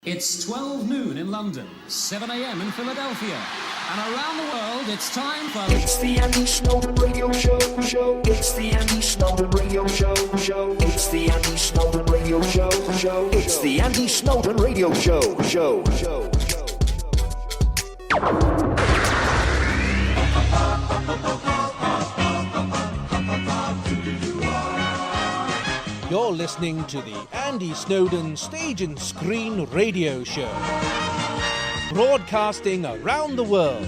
It's 12 noon in London, 7 a.m. in Philadelphia, and around the world it's time for... It's the Andy Snowden Radio Show. It's the Andy Snowden Radio Show. It's the Andy Snowden Radio Show. It's the Andy Snowden Radio Show. You're listening to the Andy Snowden Stage and Screen Radio Show, broadcasting around the world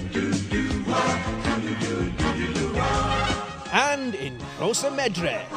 and in Rhosllannerchrugog.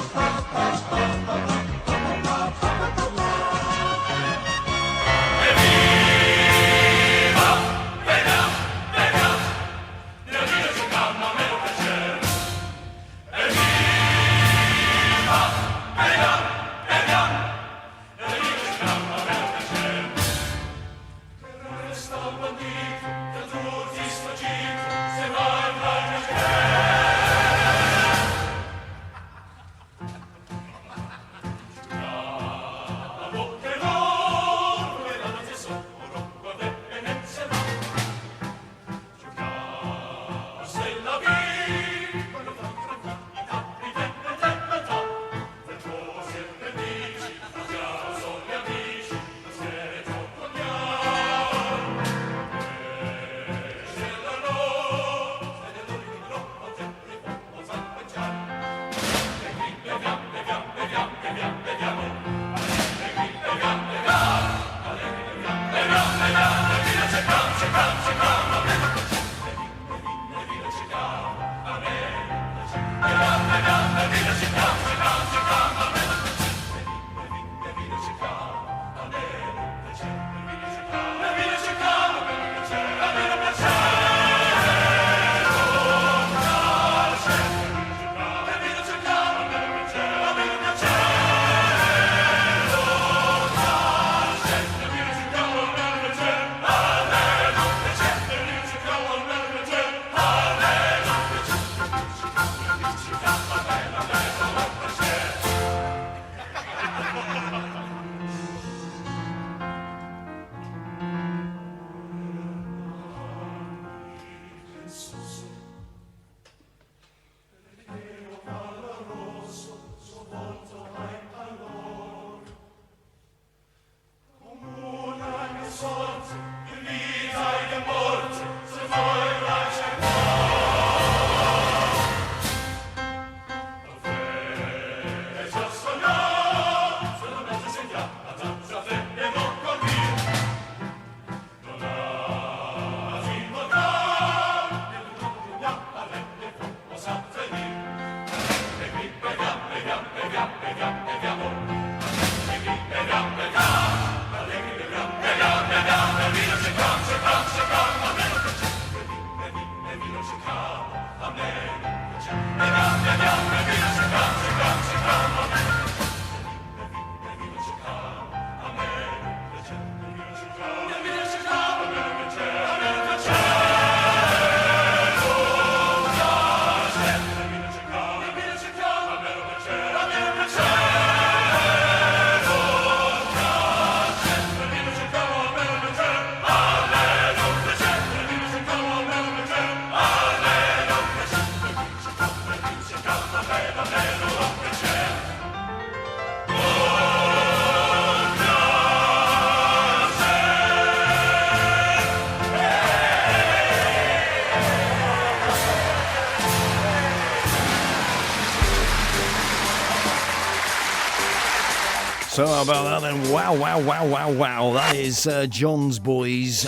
So how about that then? Wow. That is John's Boys,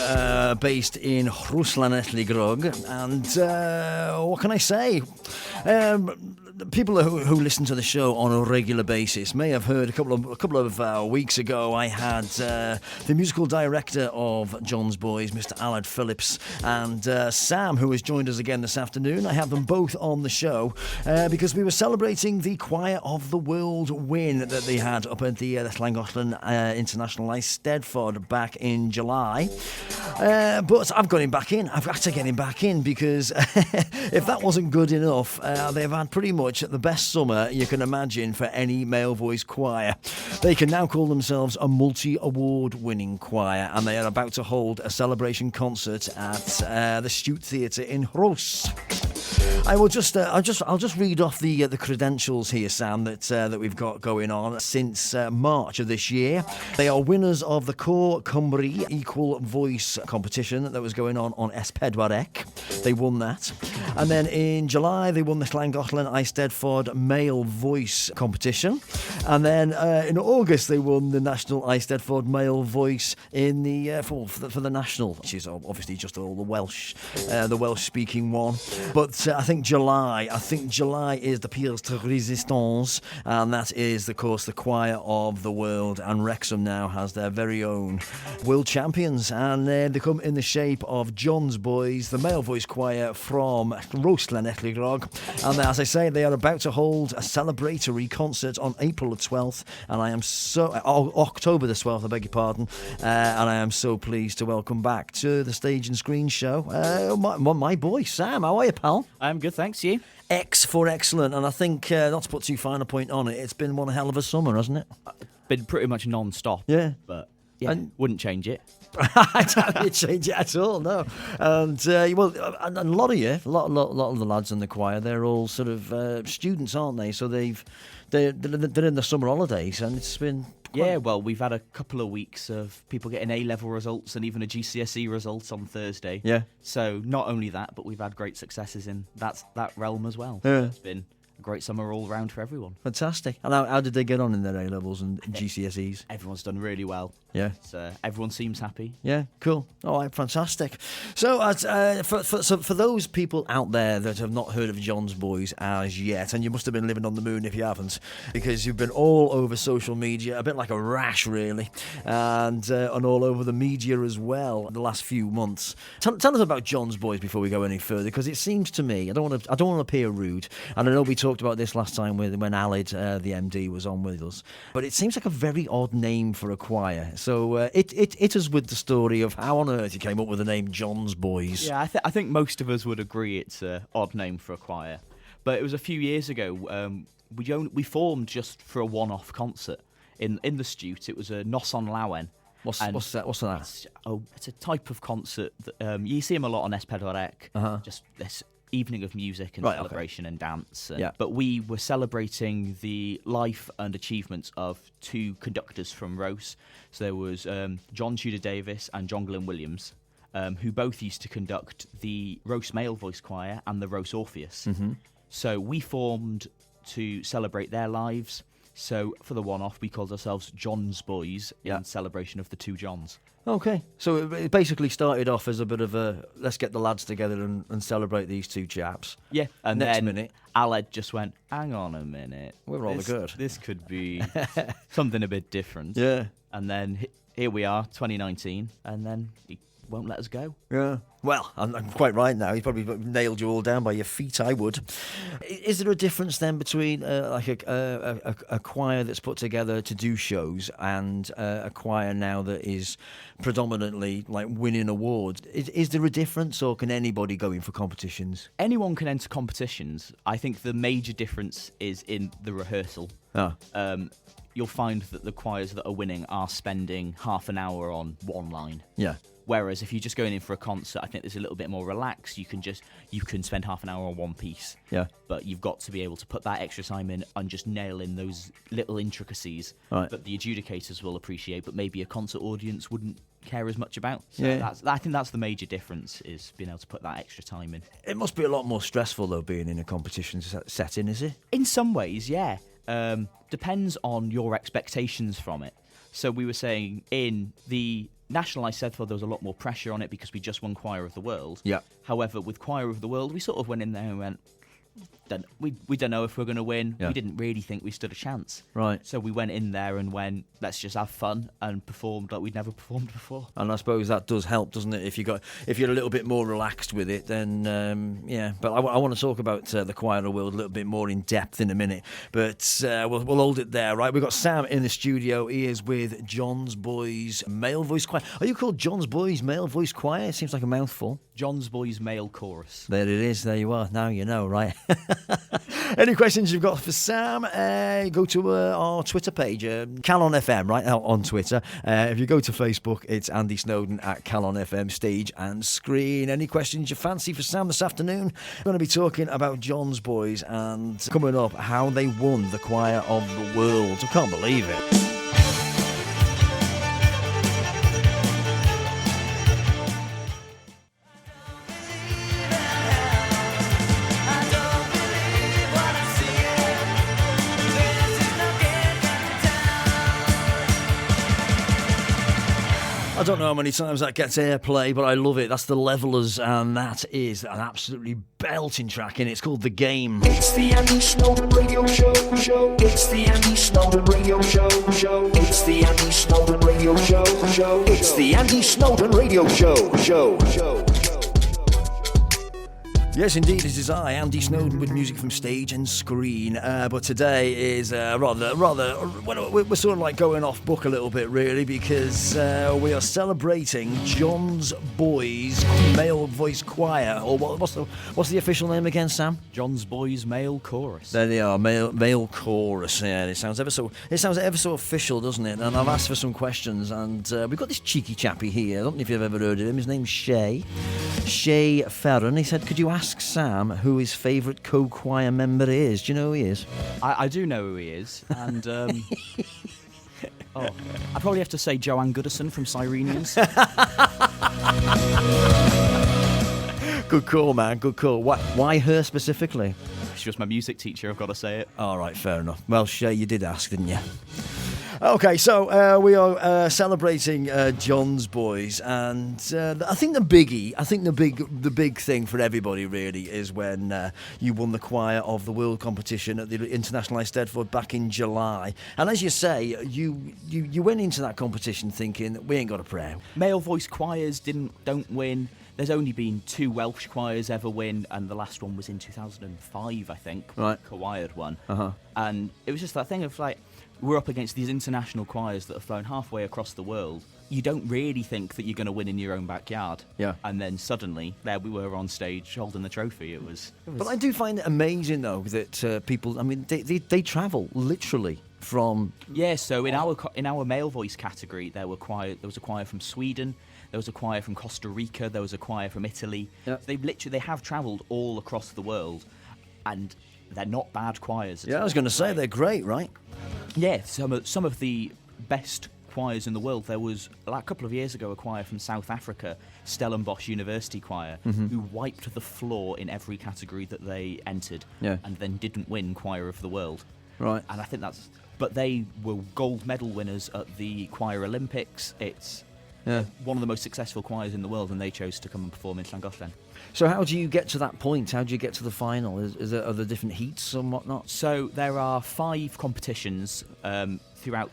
based in Rhosllannerchrugog. And what can I say? People who listen to the show on a regular basis may have heard a couple of weeks ago I had the musical director of John's Boys, Mr. Allard Phillips, and Sam, who has joined us again this afternoon. I have them both on the show because we were celebrating the Choir of the World win that they had up at the Llangollen International Eisteddfod back in July. But I've got him back in. I've got to get him back in because if that wasn't good enough, they've had pretty much much the best summer you can imagine for any male voice choir. They can now call themselves a multi-award winning choir, and they are about to hold a celebration concert at the Stiwt Theatre in Rhosllannerchrugog. I'll just read off the credentials here, Sam, that we've got going on since March of this year. They are winners of the Cor Cymru Equal voice competition that was going on Eisteddfod. They won that. And then in July, they won the Llangollen Eisteddfod male voice competition. And then in August, they won the National Eisteddfod male voice in the for the national, which is obviously just all the Welsh speaking one. But I think July is the Pièce de Résistance, and that is, of course, the choir of the world. And Wrexham now has their very own world champions, and they come in the shape of John's Boys, the male voice choir from Rhosllannerchrugog. And as I say, they are about to hold a celebratory concert on April the 12th, and October the 12th, I beg your pardon. And I am so pleased to welcome back to the Stage and Screen show my boy Sam. How are you, pal? I'm good, thanks. You? X for excellent, and I think, not to put too fine a point on it, it's been one hell of a summer, hasn't it? Been pretty much non-stop. Yeah. But yeah, wouldn't change it. I don't change it at all, no. And a lot of you, a lot of the lads in the choir, they're all sort of students, aren't they? So they're in the summer holidays, and it's been well, we've had a couple of weeks of people getting A-level results and even a GCSE result on Thursday. Yeah. So not only that, but we've had great successes in that realm as well. Yeah. It's been a great summer all round for everyone. Fantastic. And how did they get on in their A-levels and GCSEs? Everyone's done really well. Yeah. So everyone seems happy. Yeah, cool. All right, fantastic. So, for those people out there that have not heard of John's Boys as yet, and you must have been living on the moon if you haven't, because you've been all over social media, a bit like a rash, really, and all over the media as well the last few months. Tell us about John's Boys before we go any further, because it seems to me, I don't want to appear rude, and I know we talked about this last time when Alid, the MD, was on with us, but it seems like a very odd name for a choir. So it is with the story of how on earth you came up with the name John's Boys. Yeah, I think most of us would agree it's an odd name for a choir. But it was a few years ago. We formed just for a one-off concert in the Stiwt. It was a Nos on Lawen. What's that? It's a type of concert that you see them a lot on Eisteddfod. Just this evening of music and celebration and dance. But we were celebrating the life and achievements of two conductors from Rhodes. So there was John Tudor Davis and John Glyn Williams, who both used to conduct the Rhodes Male Voice Choir and the Rhodes Orpheus. Mm-hmm. So we formed to celebrate their lives. So for the one-off, we called ourselves John's Boys in celebration of the two Johns. Okay, so it basically started off as a bit of a, let's get the lads together and celebrate these two chaps. Yeah, and next then minute, Aled just went, hang on a minute. We're rather good. This could be something a bit different. Yeah. And then here we are, 2019, and then he won't let us go. Yeah. Well, I'm quite right now. He's probably nailed you all down by your feet, I would. Is there a difference then between a choir that's put together to do shows and a choir now that is predominantly like winning awards? Is there a difference, or can anybody go in for competitions? Anyone can enter competitions. I think the major difference is in the rehearsal. You'll find that the choirs that are winning are spending half an hour on one line. Yeah. Whereas if you're just going in for a concert, I think there's a little bit more relaxed. You can spend half an hour on one piece. Yeah. But you've got to be able to put that extra time in and just nail in those little intricacies that the adjudicators will appreciate, but maybe a concert audience wouldn't care as much about. So I think that's the major difference, is being able to put that extra time in. It must be a lot more stressful, though, being in a competition setting, is it? In some ways, yeah. Depends on your expectations from it. So we were saying in the National Eisteddfod, there was a lot more pressure on it because we just won Choir of the World. Yeah. However, with Choir of the World, we sort of went in there and went, we don't know if we're going to win. Yeah. We didn't really think we stood a chance. Right. So we went in there and went, let's just have fun, and performed like we'd never performed before. And I suppose that does help, doesn't it? If you're a little bit more relaxed with it, then yeah. But I want to talk about the Choir of the World a little bit more in depth in a minute. But we'll hold it there, right? We've got Sam in the studio. He is with John's Boys Male Voice Choir. Are you called John's Boys Male Voice Choir? It seems like a mouthful. John's Boys Male Chorus. There it is. There you are. Now you know, right? Any questions you've got for Sam, go to our Twitter page, Calon FM, right, on Twitter. If you go to Facebook, it's Andy Snowden at Calon FM Stage and Screen. Any questions you fancy for Sam this afternoon? We're going to be talking about John's Boys and coming up how they won the Choir of the World. I can't believe it. I don't know how many times that gets airplay, but I love it. That's the Levellers, and that is an absolutely belting track, and it's called The Game. It's the Andy Snowden Radio Show. It's the Andy Snowden Radio Show. It's the Andy Snowden Radio Show. It's the Andy Snowden Radio Show. Yes, indeed, it is I, Andy Snowden, with music from stage and screen. But today is rather, we're sort of like going off book a little bit, really, because we are celebrating John's Boys Male Voice Choir, or what's the official name again, Sam? John's Boys Male Chorus. There they are, male chorus. Yeah, it sounds ever so official, doesn't it? And I've asked for some questions, and we've got this cheeky chappy here. I don't know if you've ever heard of him. His name's Shay Ferron. He said, could you ask Sam who his favourite co-choir member is? Do you know who he is? I do know who he is, and I probably have to say Joanne Goodison from Cyrenians. Good call, man. Good call. Why her specifically? She was my music teacher, I've got to say it. All right, fair enough. Well, Shay, you did ask, didn't you? Okay, so we are celebrating John's Boys, and I think the big thing for everybody really is when you won the Choir of the World competition at the International Eisteddfod back in July. And as you say, you went into that competition thinking we ain't got a prayer. Male voice choirs don't win. There's only been 2 Welsh choirs ever win, and the last one was in 2005, I think. Right, choired one. Uh-huh. And it was just that thing of like, we're up against these international choirs that have flown halfway across the world. You don't really think that you're going to win in your own backyard. Yeah. And then suddenly, there we were on stage holding the trophy. It was... But I do find it amazing, though, that people, I mean, they travel literally from... Yeah, so in our male voice category, there was a choir from Sweden, there was a choir from Costa Rica, there was a choir from Italy. Yep. So they have travelled all across the world, and they're not bad choirs at all. Yeah, I was going to say, they're great, right? Yeah, some of the best choirs in the world. There was, like, a couple of years ago, a choir from South Africa, Stellenbosch University Choir, who wiped the floor in every category that they entered, and then didn't win Choir of the World. Right. And I think that's... But they were gold medal winners at the Choir Olympics. It's one of the most successful choirs in the world, and they chose to come and perform in Llangollen. So how do you get to that point? How do you get to the final? Are there different heats and whatnot? So there are 5 competitions throughout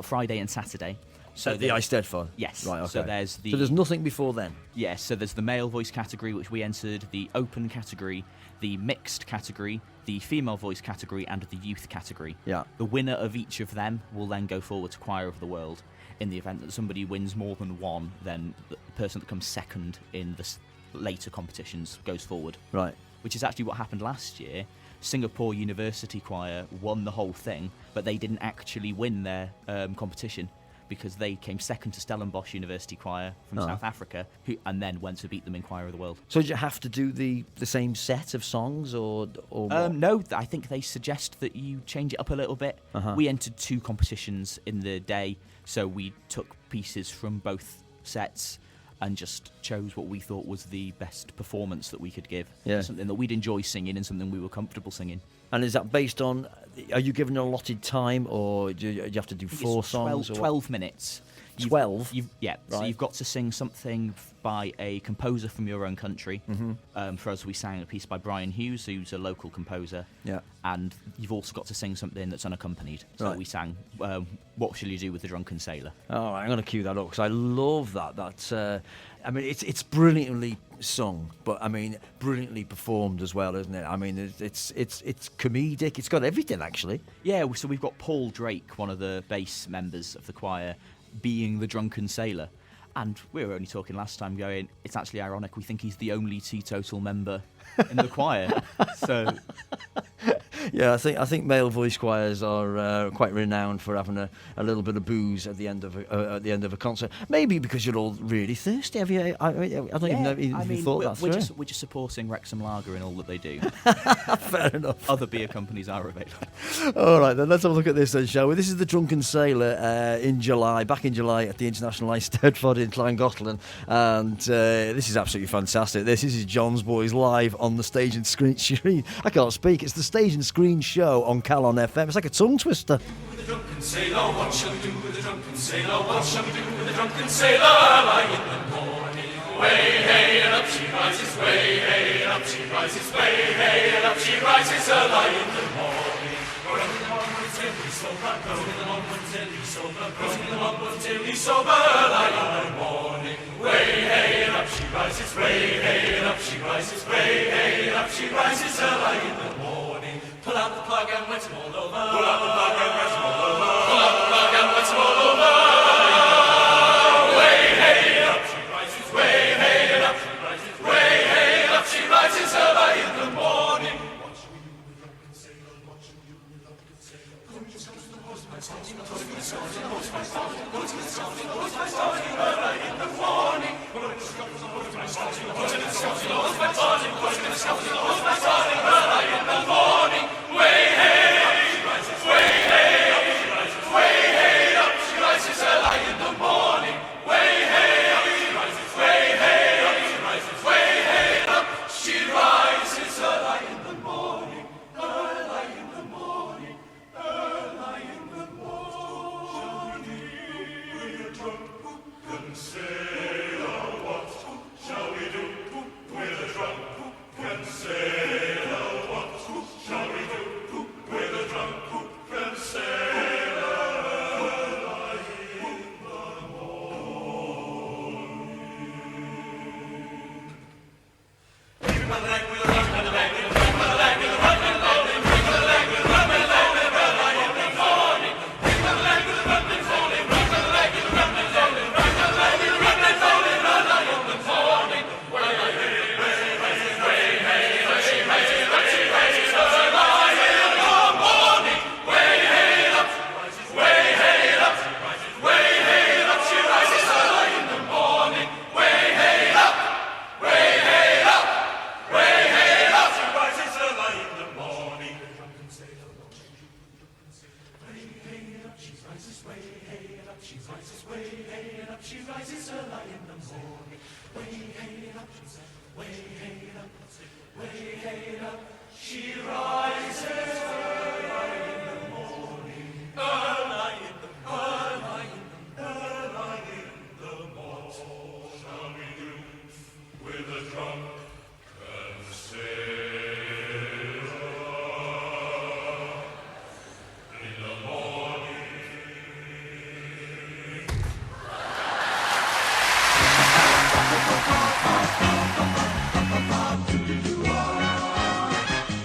Friday and Saturday. So the Eisteddfod? Yes. Right, okay. So there's nothing before then? Yes, so there's the male voice category, which we entered, the open category, the mixed category, the female voice category, and the youth category. Yeah. The winner of each of them will then go forward to Choir of the World. In the event that somebody wins more than one, then the person that comes second in the later competitions goes forward. Right. Which is actually what happened last year. Singapore University Choir won the whole thing, but they didn't actually win their competition because they came second to Stellenbosch University Choir from South Africa, and then went to beat them in Choir of the World. So did you have to do the same set of songs, or what? No, I think they suggest that you change it up a little bit. We entered 2 competitions in the day, so we took pieces from both sets and just chose what we thought was the best performance that we could give. Yeah. Something that we'd enjoy singing and something we were comfortable singing. And is that based on, are you given an allotted time, or do you have to do 4 songs? 12 minutes. 12? Yeah, right. So you've got to sing something by a composer from your own country. For us, we sang a piece by Brian Hughes, who's a local composer. Yeah. And you've also got to sing something that's unaccompanied. So we sang What Shall You Do with the Drunken Sailor? Oh, I'm going to cue that up because I love that. That's, I mean, it's brilliantly sung, but I mean, brilliantly performed as well, isn't it? I mean, it's comedic. It's got everything, actually. Yeah. So we've got Paul Drake, one of the bass members of the choir, being the drunken sailor, And we were only talking last time going, it's actually ironic, we think he's the only teetotal member in the choir. So... Yeah, I think male voice choirs are quite renowned for having a little bit of booze at the end of a concert. Maybe because you're all really thirsty. Have you? I don't even know if you thought that through. We're just supporting Wrexham Lager in all that they do. Fair enough. Other beer companies are available. All right, then let's have a look at this then, shall we? This is the Drunken Sailor back in July at the International Eisteddfod in Llangollen, and this is absolutely fantastic. This is John's Boys live on the stage and screen. I can't speak. It's the stage and screen show on Calon FM. It's like a tongue twister. With the drunken sailor, what shall we do with the drunken sailor? What shall we do with the drunken sailor? Early in the morning, way hey and up she rises, way hey and up she rises, way hey and up she rises. Early in the morning, going in the morning until he's sober, going in the morning until he's sober, going in the morning until he's sober. Early in the morning, way hey and up she rises, way hey and up she rises, way hey and up she rises. Early in the morning. Pull out the plug and wet him all over. Pull out the plug and wet him all over. Pull out the plug and wet him all over. Way hey up she rises. Way hey up she rises. Way hey up she rises. Early in the morning. What shall we do with the drunken sailor? What shall we do with the drunken sailor? Go to the hosepipe starting. Go to the hosepipe starting. Go to the hosepipe starting. Early in the morning. Go to the hosepipe starting. Go to the hosepipe starting. Go to the hosepipe starting. Early in the morning.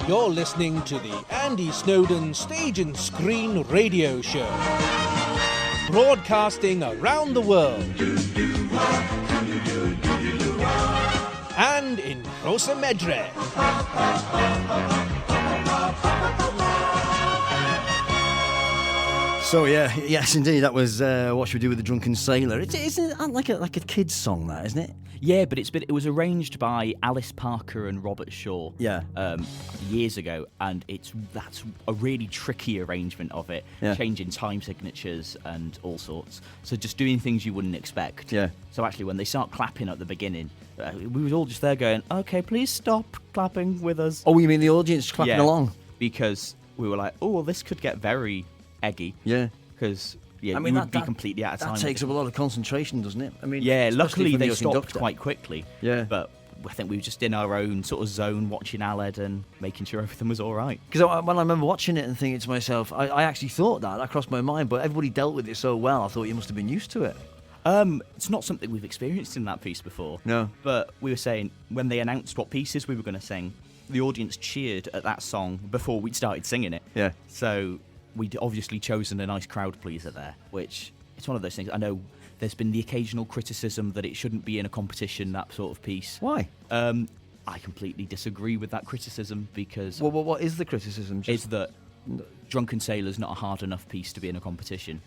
You're listening to the Andy Snowden Stage and Screen Radio Show, broadcasting around the world and in Rhosllannerchrugog. So yes indeed, that was What Should We Do with the Drunken Sailor. Isn't that like a kid's song, that, isn't it? Yeah, but it was arranged by Alice Parker and Robert Shaw. Yeah. Years ago, and that's a really tricky arrangement of it, changing time signatures and all sorts. So just doing things you wouldn't expect. Yeah. So actually, when they start clapping at the beginning, we were all just there going, "Okay, please stop clapping with us." Oh, you mean the audience clapping along? Because we were like, "Oh, well, this could get very eggy." Yeah. Because I mean, you would be completely out of time. That takes up a lot of concentration, doesn't it? I mean, luckily they stopped quite quickly. Yeah. But I think we were just in our own sort of zone watching Aled and making sure everything was all right. Because when I remember watching it and thinking to myself, I actually thought that crossed my mind, but everybody dealt with it so well, I thought you must have been used to it. It's not something we've experienced in that piece before. No. But we were saying, when they announced what pieces we were going to sing, the audience cheered at that song before we'd started singing it. Yeah. So we'd obviously chosen a nice crowd pleaser there, which it's one of those things. I know there's been the occasional criticism that it shouldn't be in a competition, that sort of piece. Why? I completely disagree with that criticism because... Well, what is the criticism? Is that Drunken Sailor's not a hard enough piece to be in a competition.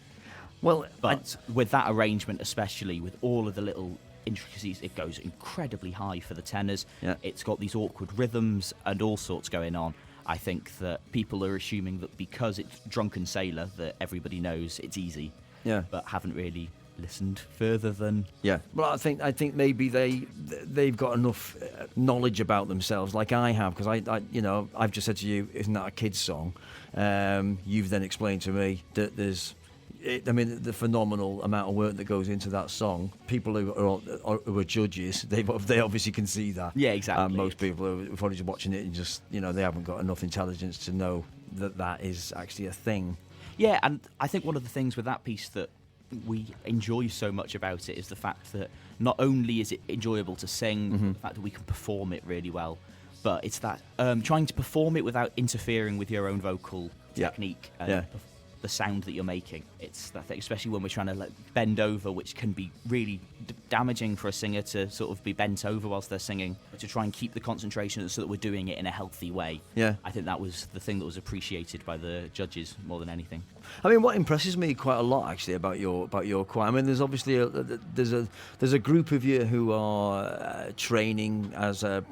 Well, but with that arrangement, especially with all of the little intricacies, it goes incredibly high for the tenors. Yeah. It's got these awkward rhythms and all sorts going on. I think that people are assuming that because it's Drunken Sailor that everybody knows it's easy. Yeah. But haven't really listened further than... Yeah. Well, I think maybe they've got enough knowledge about themselves, like I have, because I've just said to you, isn't that a kid's song? You've then explained to me that there's... the phenomenal amount of work that goes into that song. People who are judges, they obviously can see that. Yeah, exactly. Most people are probably just watching it and just, they haven't got enough intelligence to know that is actually a thing. Yeah, and I think one of the things with that piece that we enjoy so much about it is the fact that not only is it enjoyable to sing, the fact that we can perform it really well, but it's that trying to perform it without interfering with your own vocal technique and the sound that you're making. It's that thing, especially when we're trying to bend over, which can be really damaging for a singer to sort of be bent over whilst they're singing, but to try and keep the concentration so that we're doing it in a healthy way. Yeah, I think that was the thing that was appreciated by the judges more than anything. I mean, what impresses me quite a lot actually about your choir. I mean, there's obviously there's a group of you who are training as to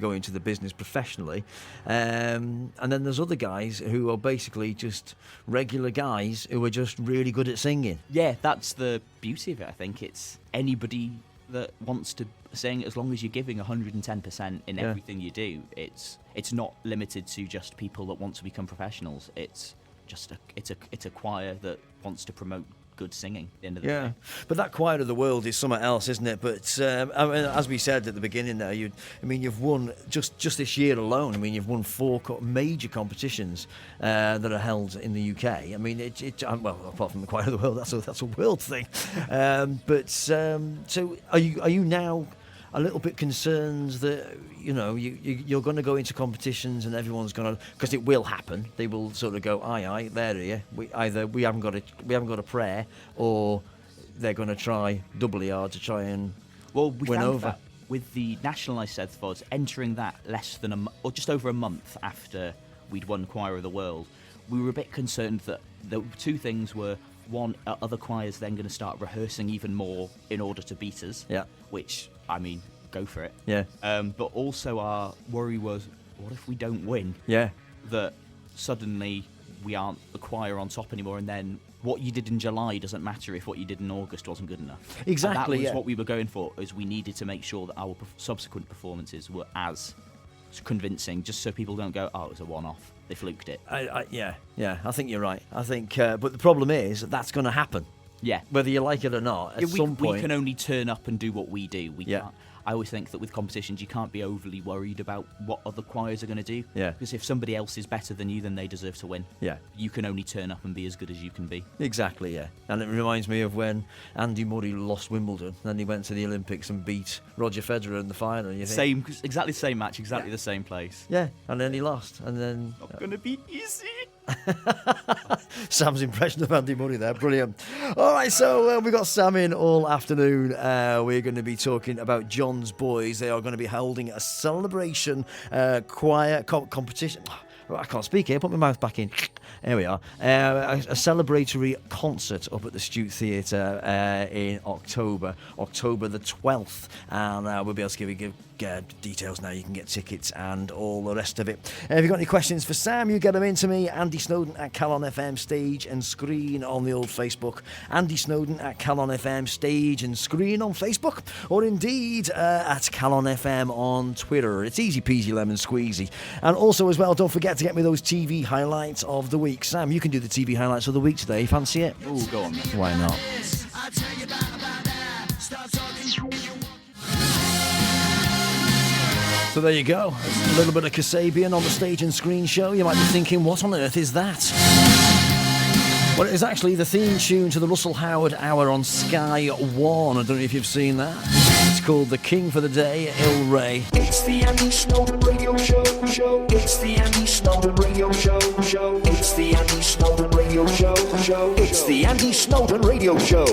go into the business professionally, and then there's other guys who are basically just regular guys who are just really good at singing. Yeah, that's the beauty of it. I think it's anybody that wants to sing, as long as you're giving 110% in everything you do. It's not limited to just people that want to become professionals. It's just it's a choir that wants to promote good singing at the end of the day. But that choir of the world is something else, isn't it? But I mean, as we said at the beginning there, you've won just this year alone. I mean, you've won 4 major competitions that are held in the UK. I mean, well, apart from the choir of the world, that's a world thing. So are you now a little bit concerned that you're going to go into competitions and everyone's going to, because it will happen, they will sort of go, aye, they're here. We haven't got a prayer, or they're going to try doubly hard to try and win over. That with the National Eisteddfod entering that less than or just over a month after we'd won Choir of the World, we were a bit concerned that the 2 things were, one, are other choirs then going to start rehearsing even more in order to beat us? Yeah. Which, I mean, go for it. Yeah. But also our worry was, what if we don't win? Yeah. That suddenly we aren't the choir on top anymore, and then what you did in July doesn't matter if what you did in August wasn't good enough. Exactly. And that was what we were going for, is we needed to make sure that our subsequent performances were as convincing, just so people don't go, it was a one-off. They fluked it. Yeah, I think you're right. I think, but the problem is that's going to happen. Yeah. Whether you like it or not, at some point. We can only turn up and do what we do. We can't. I always think that with competitions, you can't be overly worried about what other choirs are going to do. Yeah. Because if somebody else is better than you, then they deserve to win. Yeah. You can only turn up and be as good as you can be. Exactly, yeah. And it reminds me of when Andy Murray lost Wimbledon, then he went to the Olympics and beat Roger Federer in the final. Exactly the same match, exactly the same place. Yeah, and then he lost. And then... Not going to be easy. Sam's impression of Andy Murray there, brilliant. All right, so we've got Sam in all afternoon. We're going to be talking about John's Boys. They are going to be holding a celebration choir competition. I can't speak here, put my mouth back in. Here we are. A celebratory concert up at the Stiwt Theatre in October the 12th. And we'll be able to give details now. You can get tickets and all the rest of it. If you've got any questions for Sam, you get them in to me. Andy Snowden at Calon FM Stage and Screen on the old Facebook. Andy Snowden at Calon FM Stage and Screen on Facebook. Or indeed at Calon FM on Twitter. It's easy peasy lemon squeezy. And also as well, don't forget to get me those TV highlights of the week. Sam, you can do the TV highlights of the week today. Fancy it? Oh, go on then. Why not? So there you go. A little bit of Kasabian on the Stage and Screen show. You might be thinking, what on earth is that? Well, it is actually the theme tune to the Russell Howard Hour on Sky 1. I don't know if you've seen that. It's called The King for the Day, Il Rey. It's the Andy Snowden Radio Show. It's the Andy Snowden Radio Show. It's the Andy Snowden Radio Radio Show. It's the Andy Snowden Radio Show.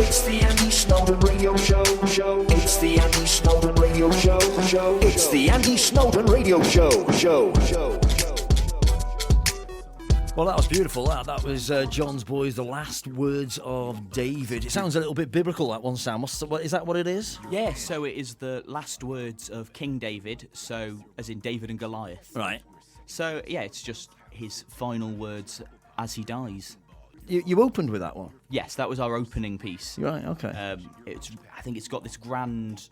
It's the Andy Snowden Radio Show. It's the Andy Snowden Radio Show. It's the Andy Snowden Radio Show. Well, that was beautiful. That was John's Boys, The Last Words of David. It sounds a little bit biblical, that one, Sam. Is that what it is? Yeah, so it is the last words of King David, so as in David and Goliath. Right. So, yeah, it's just his final words as he dies. You opened with that one? Yes, that was our opening piece. Right, okay. I think it's got this grand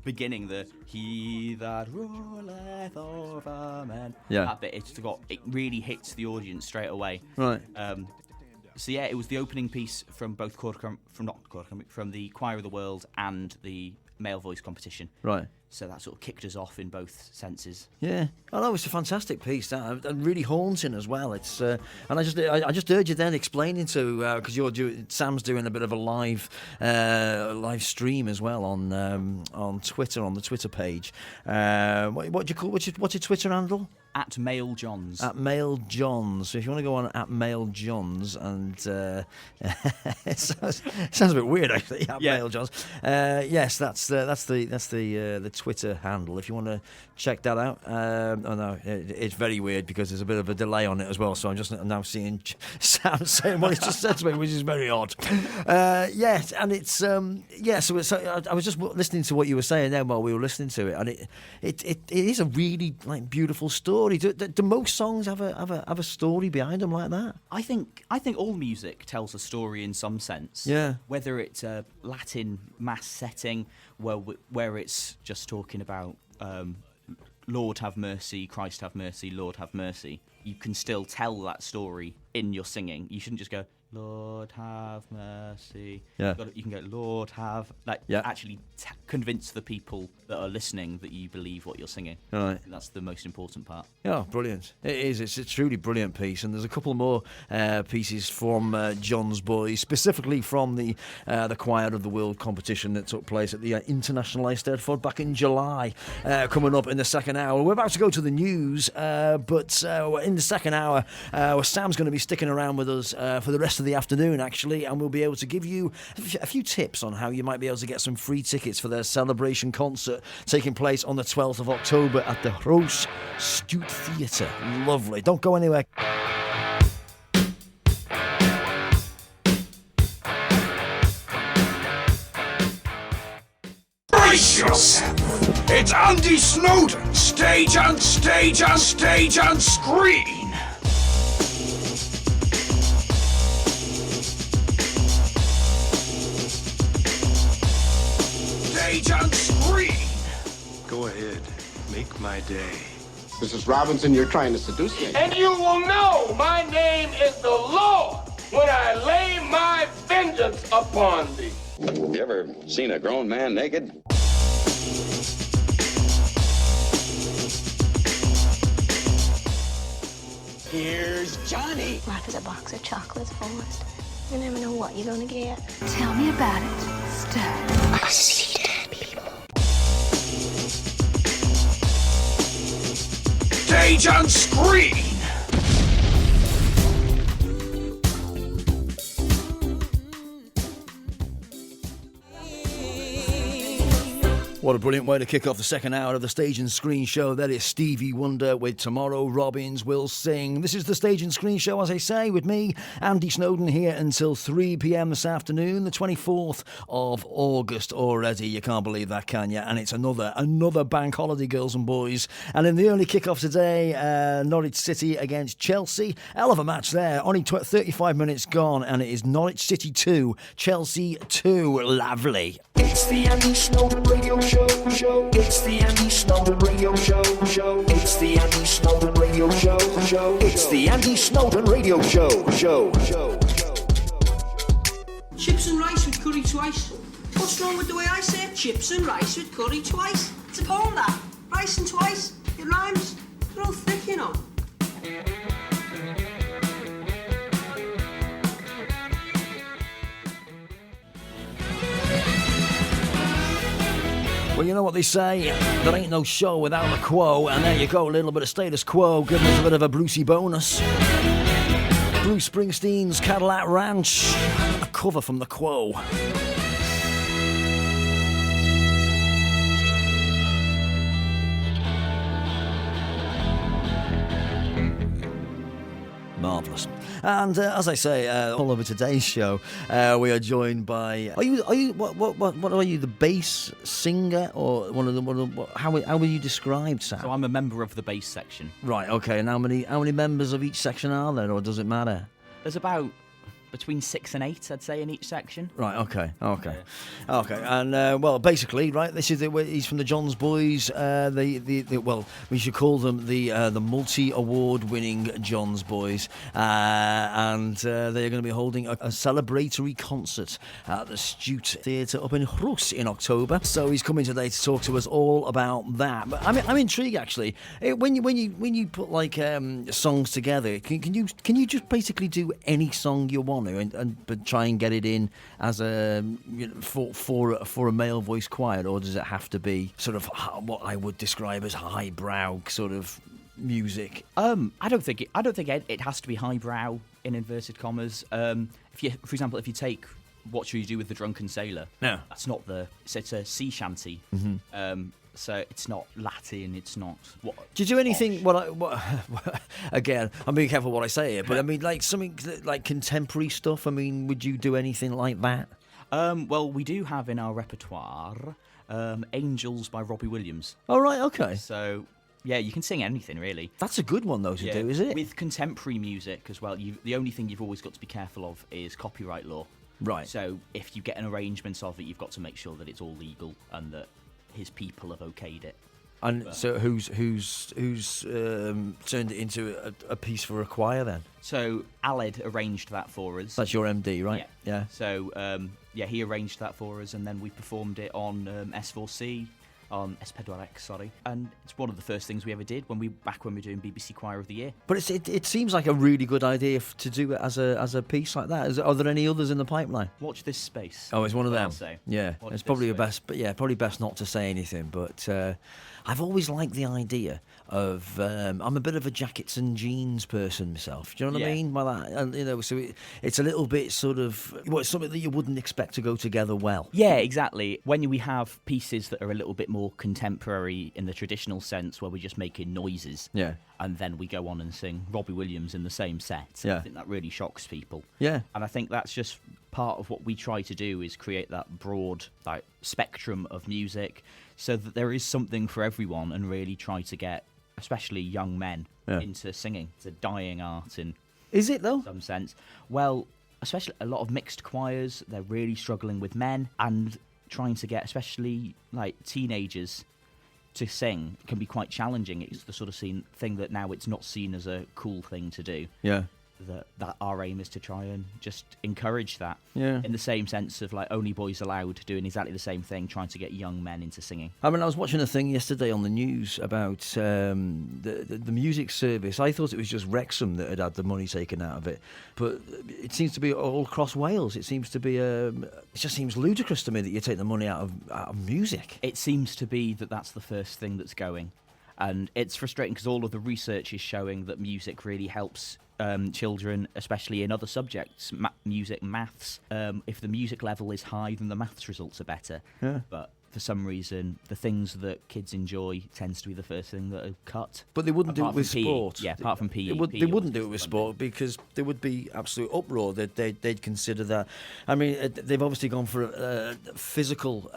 beginning, the "He that ruleth over men." Yeah. That bit, it really hits the audience straight away. Right. So yeah, it was the opening piece from both from the Choir of the World and the male voice competition. Right. So that sort of kicked us off in both senses. Yeah, I know it's a fantastic piece, and really haunting as well. It's and I just heard you then explaining to because Sam's doing a bit of a live stream as well on Twitter, on the Twitter page. What do you call what's your Twitter handle? At Male Johns. At Male Johns. So if you want to go on at Male Johns, and it sounds a bit weird actually. At Male Johns. Yes, that's the Twitter handle. If you want to check that out. It's very weird because there's a bit of a delay on it as well. So I'm just now seeing Sam saying what he just said to me, which is very odd. Yes, and it's So I was just listening to what you were saying there while we were listening to it, and it is a really beautiful story. Do most songs have a story behind them like that? I think all music tells a story in some sense. Yeah. Whether it's a Latin mass setting where it's just talking about Lord have mercy, Christ have mercy, Lord have mercy. You can still tell that story in your singing. You shouldn't just go, Lord have mercy. Yeah. You can go, Lord have... Actually convince the people that are listening that you believe what you're singing. Right. That's the most important part. Yeah, brilliant. It is. It's a truly brilliant piece, and there's a couple more pieces from John's Boys, specifically from the Choir of the World competition that took place at the International Eisteddfod back in July, coming up in the second hour. We're about to go to the news, but in the second hour, Sam's going to be sticking around with us for the rest of the afternoon, actually, and we'll be able to give you a few tips on how you might be able to get some free tickets for their celebration concert taking place on the 12th of October at the Rhosllannerchrugog Stiwt Theatre. Lovely. Don't go anywhere. Brace yourself! It's Andy Snowden, stage and stage and stage and screen! Stage and screen! Go ahead, make my day. Mrs. Robinson, you're trying to seduce me. And you will know my name is the Lord when I lay my vengeance upon thee. You ever seen a grown man naked? Here's Johnny. Life is a box of chocolates, Forrest. You never know what you're gonna get. Tell me about it, Stud. I see dead people. Stage and screen! What a brilliant way to kick off the second hour of the Stage and Screen Show. That is Stevie Wonder with Tomorrow Robbins Will Sing. This is the Stage and Screen Show, as I say, with me, Andy Snowden, here until 3 p.m. this afternoon, the 24th of August already. You can't believe that, can you? And it's another bank holiday, girls and boys. And in the early kick-off today, Norwich City against Chelsea. Hell of a match there. Only 35 minutes gone, and it is Norwich City 2, Chelsea 2. Lovely. It's the Andy Snowden Radio Show. It's the Andy Snowden Radio Show. It's the Andy Snowden Radio Show. It's the Andy Snowden Radio Show. Chips and rice with curry twice. What's wrong with the way I say it? Chips and rice with curry twice. It's a poem, that. Rice and twice. It rhymes. They're all thick, you know. Well, you know what they say, there ain't no show without a quo, and there you go, a little bit of status quo, giving us a bit of a Brucey bonus. Bruce Springsteen's Cadillac Ranch, a cover from the Quo. Marvellous. And as I say, all over today's show, we are joined by. Are you? What are you? The bass singer, or one of the? How were you described, Sam? So I'm a member of the bass section. Right. Okay. And how many members of each section are there, or does it matter? There's about between 6 and 8, I'd say, in each section. Right. Okay. Okay. And well, basically, right. This is he's from the John's Boys. Well, we should call them the multi-award-winning John's Boys, and they're going to be holding a celebratory concert at the Stiwt Theatre up in Rhosllannerchrugog in October. So he's coming today to talk to us all about that. But I'm intrigued actually. When you put like songs together, can you just basically do any song you want? But try and get it in as a for a male voice choir, or does it have to be sort of what I would describe as highbrow sort of music? I don't think it has to be highbrow in inverted commas. If you, for example, if you take What Shall You Do with the Drunken Sailor? No, that's not it's a sea shanty. So it's not Latin. It's not. Do you do anything? Again, I'm being careful what I say here, but I mean, like something like contemporary stuff. I mean, would you do anything like that? Well, we do have in our repertoire Angels by Robbie Williams. Oh, right, okay. So, yeah, you can sing anything, really. That's a good one, though, to do, is it? With contemporary music as well, the only thing you've always got to be careful of is copyright law. Right. So, if you get an arrangement of it, you've got to make sure that it's all legal and that his people have okayed it. And so who's turned it into a piece for a choir then? So Aled arranged that for us. That's your MD, right? Yeah. So he arranged that for us, and then we performed it on S4C, on Eisteddfod, sorry. And it's one of the first things we ever did when we were doing BBC Choir of the Year. But it seems like a really good idea to do it as a piece like that. Are there any others in the pipeline? Watch this space. Oh, it's one of them. Yeah, Watch it's probably space. best. But yeah, probably best not to say anything. But I've always liked the idea of. I'm a bit of a jackets and jeans person myself. Do you know what I mean by that? And so it's a little bit sort of it's something that you wouldn't expect to go together well. Yeah, exactly. When we have pieces that are a little bit more contemporary in the traditional sense, where we're just making noises, and then we go on and sing Robbie Williams in the same set. I think that really shocks people. Yeah, and I think that's just part of what we try to do is create that broad spectrum of music, so that there is something for everyone, and really try to get especially young men into singing. It's a dying art in is it though? Some sense. Well, especially a lot of mixed choirs, they're really struggling with men, and trying to get especially teenagers to sing can be quite challenging. It's the sort of thing that now it's not seen as a cool thing to do. Yeah. That our aim is to try and just encourage that. Yeah. In the same sense of Only Boys Allowed doing exactly the same thing, trying to get young men into singing. I mean, I was watching a thing yesterday on the news about the music service. I thought it was just Wrexham that had the money taken out of it, but it seems to be all across Wales. It seems to be it just seems ludicrous to me that you take the money out of music. It seems to be that's the first thing that's going, and it's frustrating because all of the research is showing that music really helps children, especially in other subjects, music, maths. If the music level is high, then the maths results are better. Yeah. But for some reason, the things that kids enjoy tends to be the first thing that are cut. But they wouldn't do it with PE. sport. Yeah, apart from PE. They wouldn't do it with sport because there would be absolute uproar. They'd consider that. I mean, they've obviously gone for physical.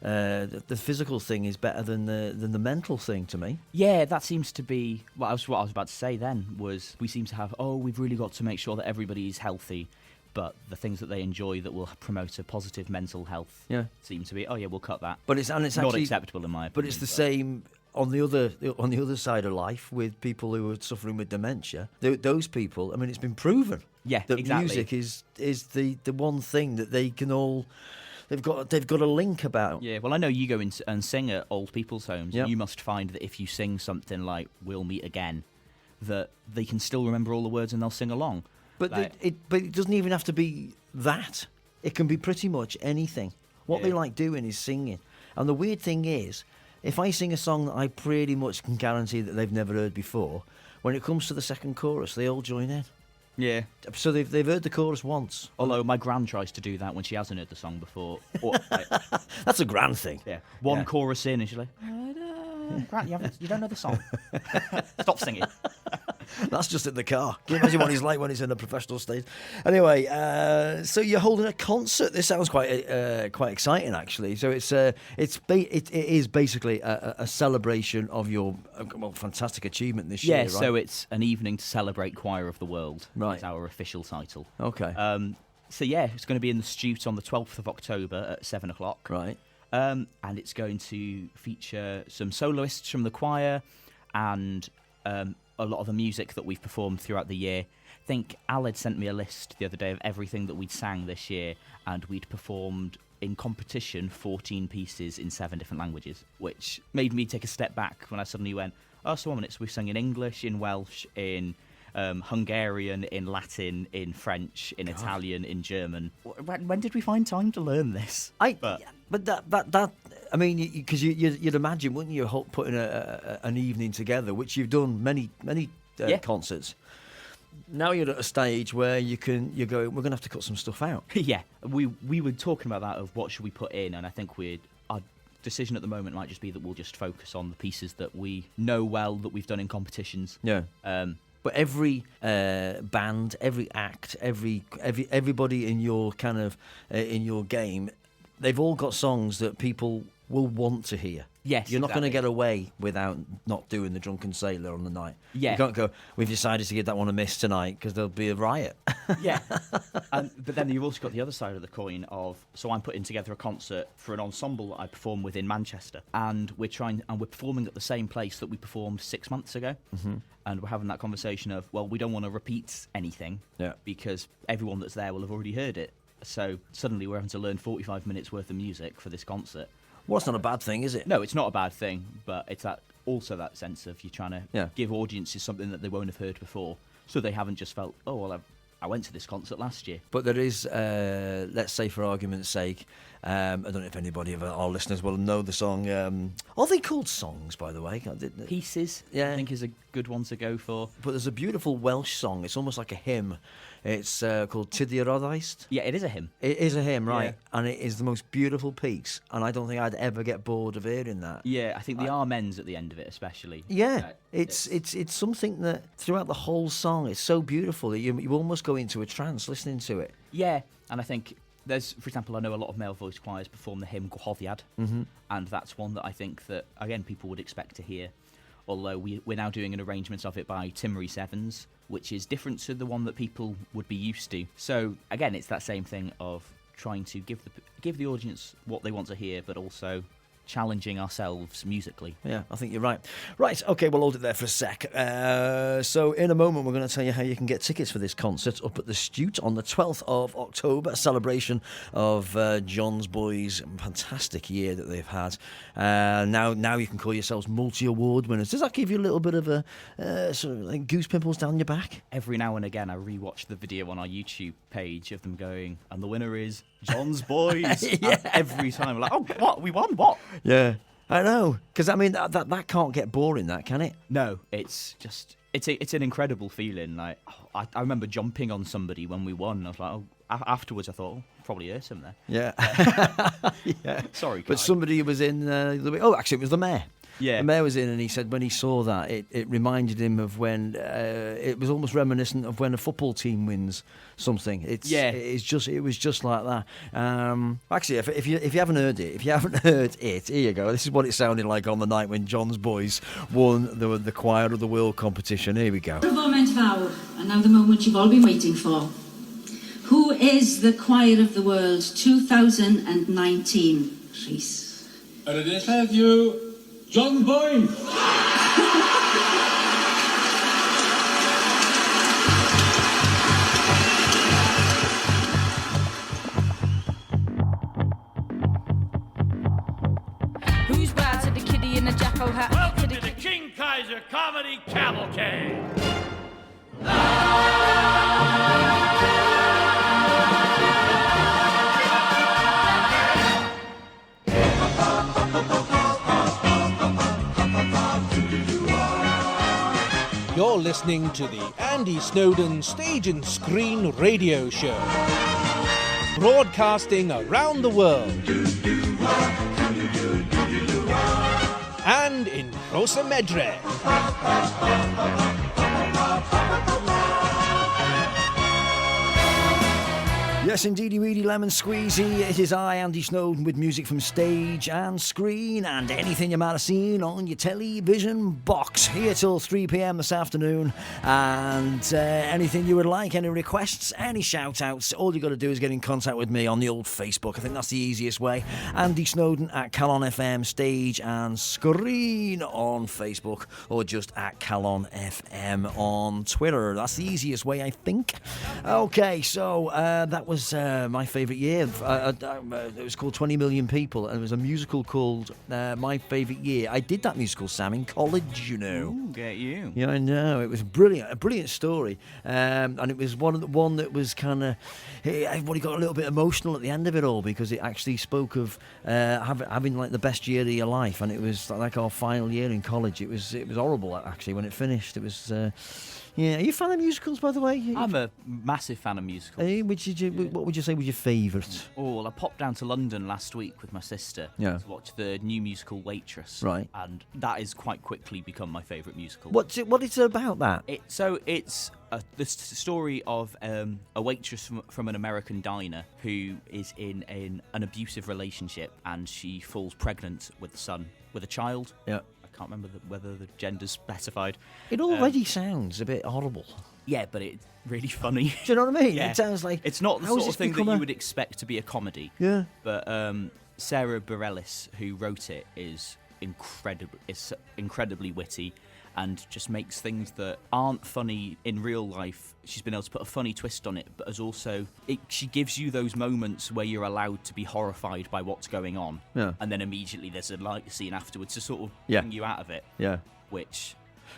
The physical thing is better than the mental thing to me. Yeah, that seems to be what I was about to say then, was we seem to have, we've really got to make sure that everybody is healthy, but the things that they enjoy that will promote a positive mental health seem to be, we'll cut that. But it's not actually acceptable in my opinion. But it's the same on the other side of life with people who are suffering with dementia. Those people, I mean, it's been proven that exactly. music is the one thing that they can all. They've got a link about. Yeah, well, I know you go in and sing at old people's homes. Yep. You must find that if you sing something like "We'll Meet Again," that they can still remember all the words and they'll sing along. But it doesn't even have to be that. It can be pretty much anything. What they like doing is singing. And the weird thing is, if I sing a song that I pretty much can guarantee that they've never heard before, when it comes to the second chorus, they all join in. Yeah. So they've heard the chorus once. Although my gran tries to do that when she hasn't heard the song before. That's a gran thing. Yeah. One chorus in and she's like, Gran, you don't know the song. Stop singing. That's just in the car. Can you imagine what he's like when he's in a professional stage? Anyway, so you're holding a concert. This sounds quite exciting, actually. So it is basically a celebration of your fantastic achievement this year, right? Yeah, so it's an evening to celebrate Choir of the World. Right. Is our official title. Okay. So yeah, it's going to be in the Stiwt on the 12th of October at 7:00. Right. And it's going to feature some soloists from the choir and a lot of the music that we've performed throughout the year. I think Aled sent me a list the other day of everything that we'd sang this year, and we'd performed in competition 14 pieces in 7 different languages, which made me take a step back when I suddenly went, so 1 minute, so we've sung in English, in Welsh, in Hungarian, in Latin, in French, in Italian, in German. When did we find time to learn this? But that I mean, because you'd imagine, wouldn't you, putting an evening together, which you've done many concerts. Now you're at a stage where you go, we're going to have to cut some stuff out. Yeah, we were talking about that, of what should we put in, and I think our decision at the moment might just be that we'll just focus on the pieces that we know well, that we've done in competitions. Yeah. But every band, every act, everybody in your kind of in your game, they've all got songs that people will want to hear. Yes, you're not going to get away without not doing the Drunken Sailor on the night. Yeah, you can't go, we've decided to give that one a miss tonight, because there'll be a riot. Yeah, but then you've also got the other side of the coin of, so I'm putting together a concert for an ensemble that I perform with in Manchester, and we're performing at the same place that we performed 6 months ago. Mm-hmm. And we're having that conversation of, well, we don't want to repeat anything, because everyone that's there will have already heard it. So suddenly we're having to learn 45 minutes worth of music for this concert. Well, it's not a bad thing, is it? No, it's not a bad thing, but it's also that sense of, you're trying to give audiences something that they won't have heard before, so they haven't just felt, oh, well, I went to this concert last year. But there is, let's say for argument's sake, I don't know if anybody of our listeners will know the song. Are they called songs, by the way? Pieces, I think, is a good one to go for. But there's a beautiful Welsh song. It's almost like a hymn. It's called Stiwt Theatre. Yeah, it is a hymn. It is a hymn, right? Yeah. And it is the most beautiful piece. And I don't think I'd ever get bored of hearing that. Yeah, I think the amens at the end of it, especially. Yeah, it's something that throughout the whole song, it's so beautiful that you almost go into a trance listening to it. Yeah, and I think there's, for example, I know a lot of male voice choirs perform the hymn Gwahoddiad, and that's one that I think that, again, people would expect to hear. Although we're now doing an arrangement of it by Timmery Sevens, which is different to the one that people would be used to. So again, it's that same thing of trying to give the audience what they want to hear, but also challenging ourselves musically. Yeah, I think you're right. Right, okay, we'll hold it there for a sec. So in a moment, we're going to tell you how you can get tickets for this concert up at the Stiwt on the 12th of October, a celebration of John's Boys' fantastic year that they've had. Now you can call yourselves multi-award winners. Does that give you a little bit of a sort of like goose pimples down your back? Every now and again, I rewatch the video on our YouTube page of them going, and the winner is John's Boys. Yeah. Every time, we're like, oh, what? We won? What? Yeah, I know. Because, I mean, that can't get boring, that, can it? No, it's just, it's an incredible feeling. Like, I remember jumping on somebody when we won. I was like, oh, afterwards I thought, probably hurt him there. Yeah. Yeah. Sorry, Kai. But somebody was in, actually, it was the mayor. Yeah. The mayor was in, and he said when he saw that, it reminded him of when it was almost reminiscent of when a football team wins something. It was just like that. Actually, if you haven't heard it, here you go. This is what it sounded like on the night when John's Boys won the Choir of the World competition. Here we go. Moment fawr, and now the moment you've all been waiting for. Who is the Choir of the World 2019? Rhys. Yr ydych heddiw, John Boyne. Who's bad to the kiddie in the jackal hat? Welcome to the King Kaiser Comedy Cavalcade. You're listening to the Andy Snowden Stage and Screen Radio Show, broadcasting around the world and in Rhosllannerchrugog. Yes, indeedy weedy lemon squeezy. It is I, Andy Snowden, with music from stage and screen and anything you might have seen on your television box. Here till 3 p.m. this afternoon. And anything you would like, any requests, any shout-outs, all you got to do is get in contact with me on the old Facebook. I think that's the easiest way. Andy Snowden at Calon FM Stage and Screen on Facebook, or just at Calon FM on Twitter. That's the easiest way, I think. Okay, so that was was my favourite year. It was called 20 Million People, and it was a musical called My Favourite Year. I did that musical, Sam, in college, you know. Ooh, get you. Yeah, I know. It was brilliant, a brilliant story. And it was one that was kind of... Everybody got a little bit emotional at the end of it all, because it actually spoke of having like the best year of your life, and it was like our final year in college. It was horrible, actually, when it finished. It was... Yeah, are you a fan of musicals, by the way? I'm a massive fan of musicals. What would you say was your favourite? Oh, well, I popped down to London last week with my sister to watch the new musical Waitress. Right. And that has quite quickly become my favourite musical. What is it about that? It's the story of a waitress from an American diner who is in an abusive relationship, and she falls pregnant with a child. Yeah. I can't remember whether the gender's specified. It already sounds a bit horrible. Yeah, but it's really funny. Do you know what I mean? Yeah. It sounds like... It's not the sort of thing that you would expect to be a comedy. Yeah. But Sarah Bareilles, who wrote it, is incredibly witty, and just makes things that aren't funny in real life. She's been able to put a funny twist on it, but as also, she gives you those moments where you're allowed to be horrified by what's going on. Yeah. And then immediately there's a light scene afterwards to sort of bring you out of it. Yeah. Which...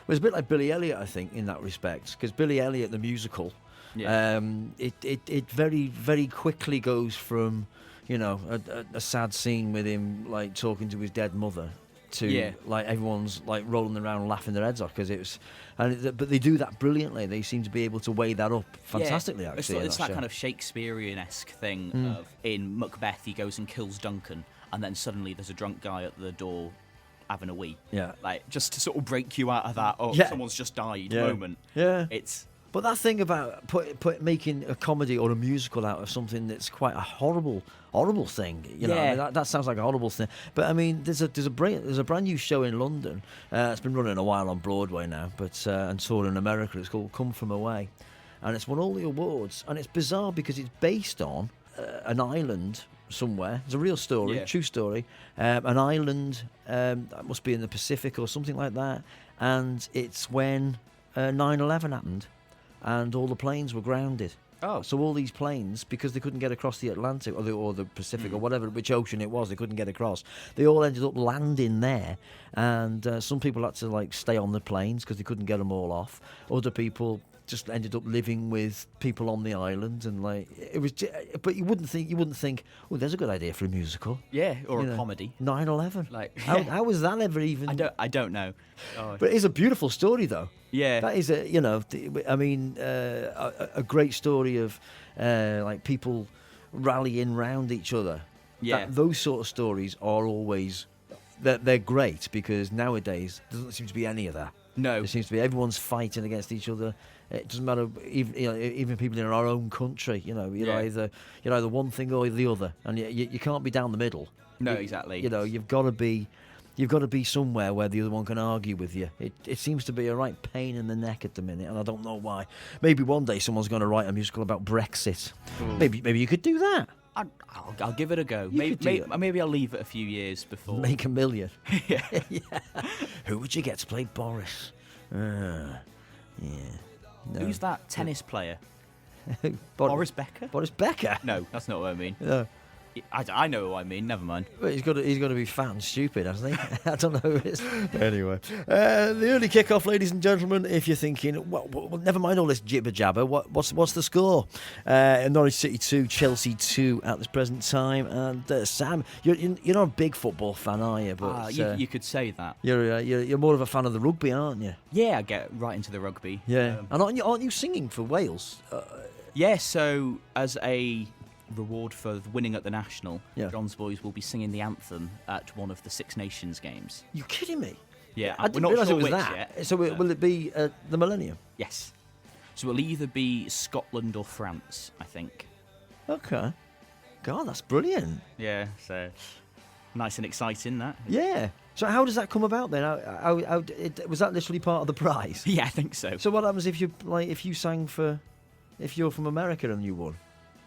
Well, it's a bit like Billy Elliot, I think, in that respect, because Billy Elliot, the musical, it very, very quickly goes from, you know, a sad scene with him like talking to his dead mother to like everyone's like rolling around laughing their heads off, because it was, but they do that brilliantly. They seem to be able to weigh that up fantastically. Actually, it's that kind of Shakespearean-esque thing of in Macbeth he goes and kills Duncan, and then suddenly there's a drunk guy at the door having a wee. Yeah, like just to sort of break you out of that someone's just died moment. Yeah, it's. But that thing about making a comedy or a musical out of something that's quite a horrible thing, you know, I mean, that sounds like a horrible thing. But I mean, there's a brand new show in London. It's been running a while on Broadway now, but and touring in America. It's called Come From Away, and it's won all the awards. And it's bizarre because it's based on an island somewhere. It's a real story, true story. An island that must be in the Pacific or something like that. And it's when 9/11 happened. And all the planes were grounded. Oh. So all these planes, because they couldn't get across the Atlantic or the Pacific or whatever, which ocean it was, they couldn't get across. They all ended up landing there. And some people had to like stay on the planes because they couldn't get them all off. Other people just ended up living with people on the island, and like it was. But you wouldn't think, oh, there's a good idea for a musical. Yeah, or a comedy. 9/11. Like how was that ever even? I don't know. Oh. But it's a beautiful story, though. Yeah, that is a great story of like people rallying round each other. Yeah, those sort of stories are always they're great, because nowadays there doesn't seem to be any of that. No, there seems to be everyone's fighting against each other. It doesn't matter, even people in our own country. You know, you're either one thing or the other, and you can't be down the middle. No, exactly. You know, you've got to be somewhere where the other one can argue with you. It seems to be a right pain in the neck at the minute, and I don't know why. Maybe one day someone's going to write a musical about Brexit. Ooh. Maybe you could do that. I'll give it a go. Maybe I'll leave it a few years before. Make $1 million. Yeah. Who would you get to play Boris? Yeah. No. Who's that tennis player? Boris Becker? Boris Becker? No, that's not what I mean. No. I know who I mean, never mind. Well, he's got to be fat and stupid, hasn't he? I don't know who it is. Anyway, the early kick-off, ladies and gentlemen, if you're thinking, well, never mind all this jibber-jabber, what's the score? Norwich City 2, Chelsea 2 at this present time. And Sam, you're not a big football fan, are you? But you could say that. You're more of a fan of the rugby, aren't you? Yeah, I get right into the rugby. Yeah. And aren't you singing for Wales? Yeah, so as a reward for winning at the National, John's Boys will be singing the anthem at one of the Six Nations games. You kidding me? Yeah, I didn't realise it was that. Yet, so will it be the Millennium? Yes. So it'll either be Scotland or France, I think. Okay. God, that's brilliant. Yeah, so nice and exciting, that. Yeah. So how does that come about then? Was that literally part of the prize? Yeah, I think so. So what happens if you're from America and you won?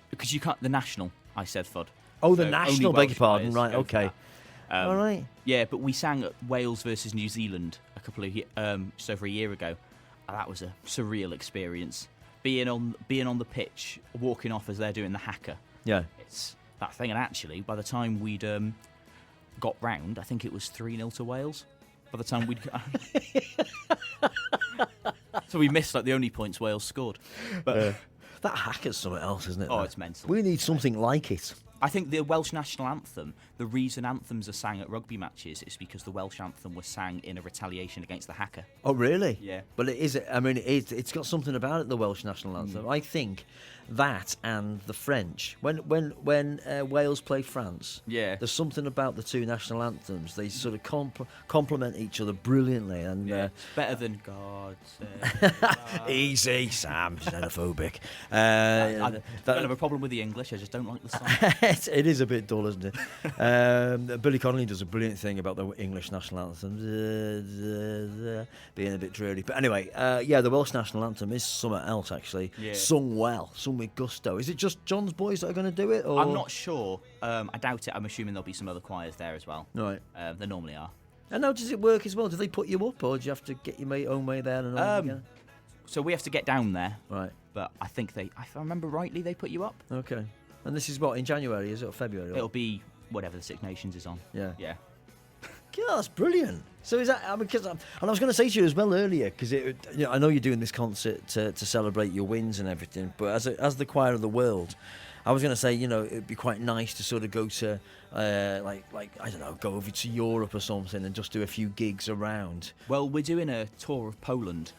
Because you can't. The National Eisteddfod. Oh, the National, beg your pardon. Right, okay. All right. Yeah, but we sang at Wales versus New Zealand just over a year ago. And that was a surreal experience being on the pitch, walking off as they're doing the haka. Yeah. It's that thing, and actually, by the time we'd got round, I think it was 3-0 to Wales. By the time we'd... So we missed, like, the only points Wales scored. But that haka's something else, isn't it? Oh, it's mental. We need something like it. I think the Welsh national anthem, the reason anthems are sang at rugby matches is because the Welsh anthem was sang in a retaliation against the haka. Oh, really? Yeah. But it is, I mean, it's got something about it, the Welsh national anthem. I think that and the French, when Wales play France, there's something about the two national anthems. They sort of complement each other brilliantly. And better than God. Easy, Sam, xenophobic. I don't have a problem with the English, I just don't like the song. It is a bit dull, isn't it? Billy Connolly does a brilliant thing about the English national anthem, being a bit dreary. But anyway, the Welsh national anthem is something else, actually. Yeah. Sung well, sung with gusto. Is it just John's boys that are going to do it? Or? I'm not sure. I doubt it. I'm assuming there'll be some other choirs there as well. Right. There normally are. And how does it work as well? Do they put you up, or do you have to get your own way there and all again? So we have to get down there. Right. But I think if I remember rightly, they put you up. Okay. And this is what, in January, is it, or February? It'll be whatever the Six Nations is on. Yeah. Yeah. Yeah, that's brilliant. So is that? I mean, and I was going to say to you as well earlier, because I know you're doing this concert to celebrate your wins and everything. But as the choir of the world, I was going to say, it'd be quite nice to sort of go to, like I don't know, go over to Europe or something and just do a few gigs around. Well, we're doing a tour of Poland.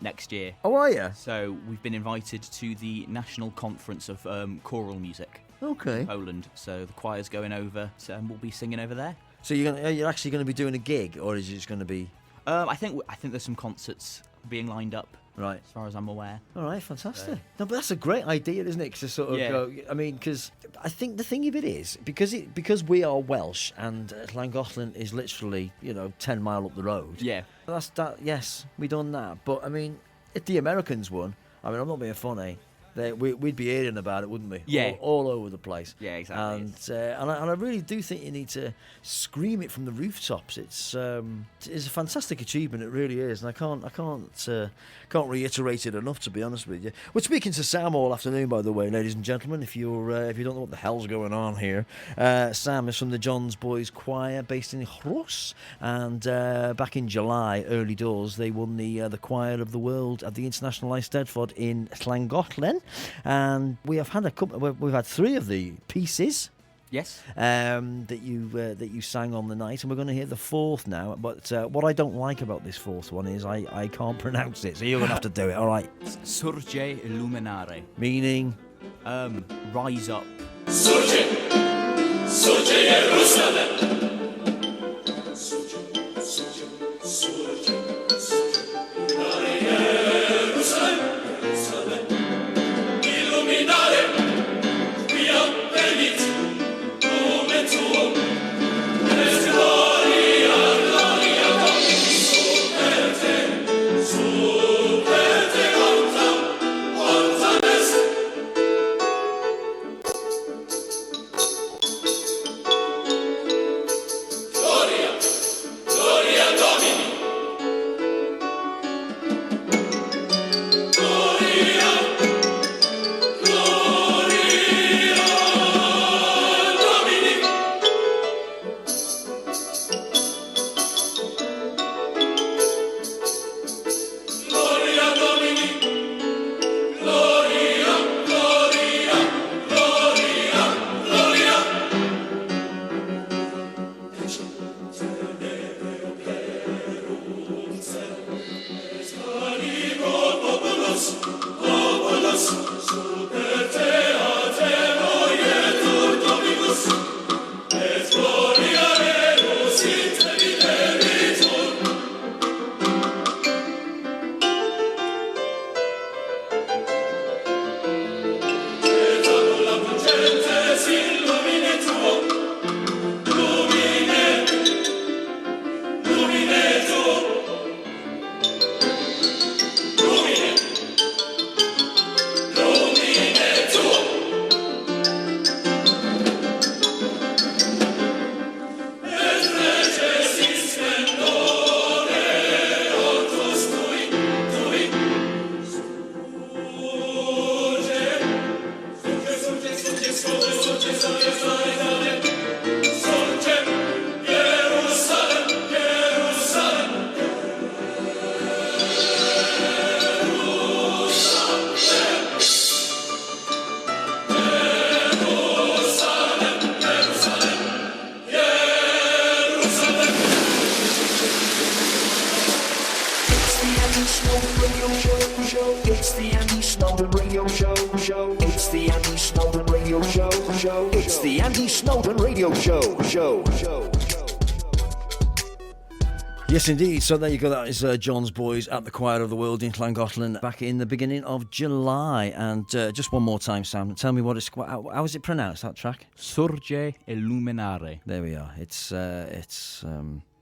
Next year. Oh, are you? So we've been invited to the National Conference of Choral Music. Okay. In Poland. So the choir's going over, and we'll be singing over there. So you're actually going to be doing a gig, or is it just going to be? I think there's some concerts being lined up. Right. As far as I'm aware. All right, fantastic. No, but that's a great idea, isn't it? To sort of go. I mean, because I think the thing of it is because we are Welsh and Llangollen is literally 10 mile up the road. Yeah. That's that. Yes, we done that. But I mean, if the Americans won, I mean, I'm not being funny. We'd be hearing about it, wouldn't we? Yeah. All over the place. Yeah, exactly. And I really do think you need to scream it from the rooftops. It's a fantastic achievement. It really is, and I can't reiterate it enough, to be honest with you. We're speaking to Sam all afternoon, by the way, ladies and gentlemen. If you don't know what the hell's going on here, Sam is from the John's Boys Choir, based in Llanrwst, and back in July, early doors, they won the Choir of the World at the International Eisteddfod in Llangollen. And we have had we've had 3 of the pieces. Yes. That you sang on the night, and we're going to hear the 4th now. But what I don't like about this 4th one is I can't pronounce it, so you're going to have to do it. All right. Surge illuminare. Meaning? Rise up. Surge Jerusalem. Andy Snowden Radio Show. Yes, indeed. So there you go. That is John's Boys at the Choir of the World in Llangollen back in the beginning of July. And just one more time, Sam, tell me how is it pronounced, that track? Surge Illuminare. There we are. It's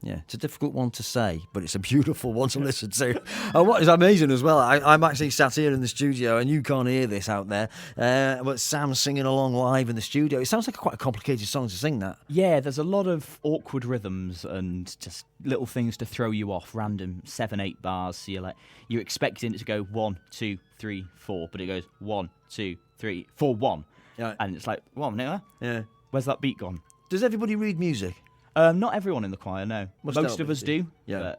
it's a difficult one to say, but it's a beautiful one to listen to. And what is amazing as well, I'm actually sat here in the studio, and you can't hear this out there, but Sam's singing along live in the studio. It sounds like quite a complicated song to sing, that. Yeah, there's a lot of awkward rhythms and just little things to throw you off, random 7-8 bars. So you're expecting it to go 1, 2, 3, 4, but it goes 1, 2, 3, 4, 1. Yeah. And it's like, 1 minute, yeah. Where's that beat gone? Does everybody read music? Not everyone in the choir, no. Most of us do. Yeah.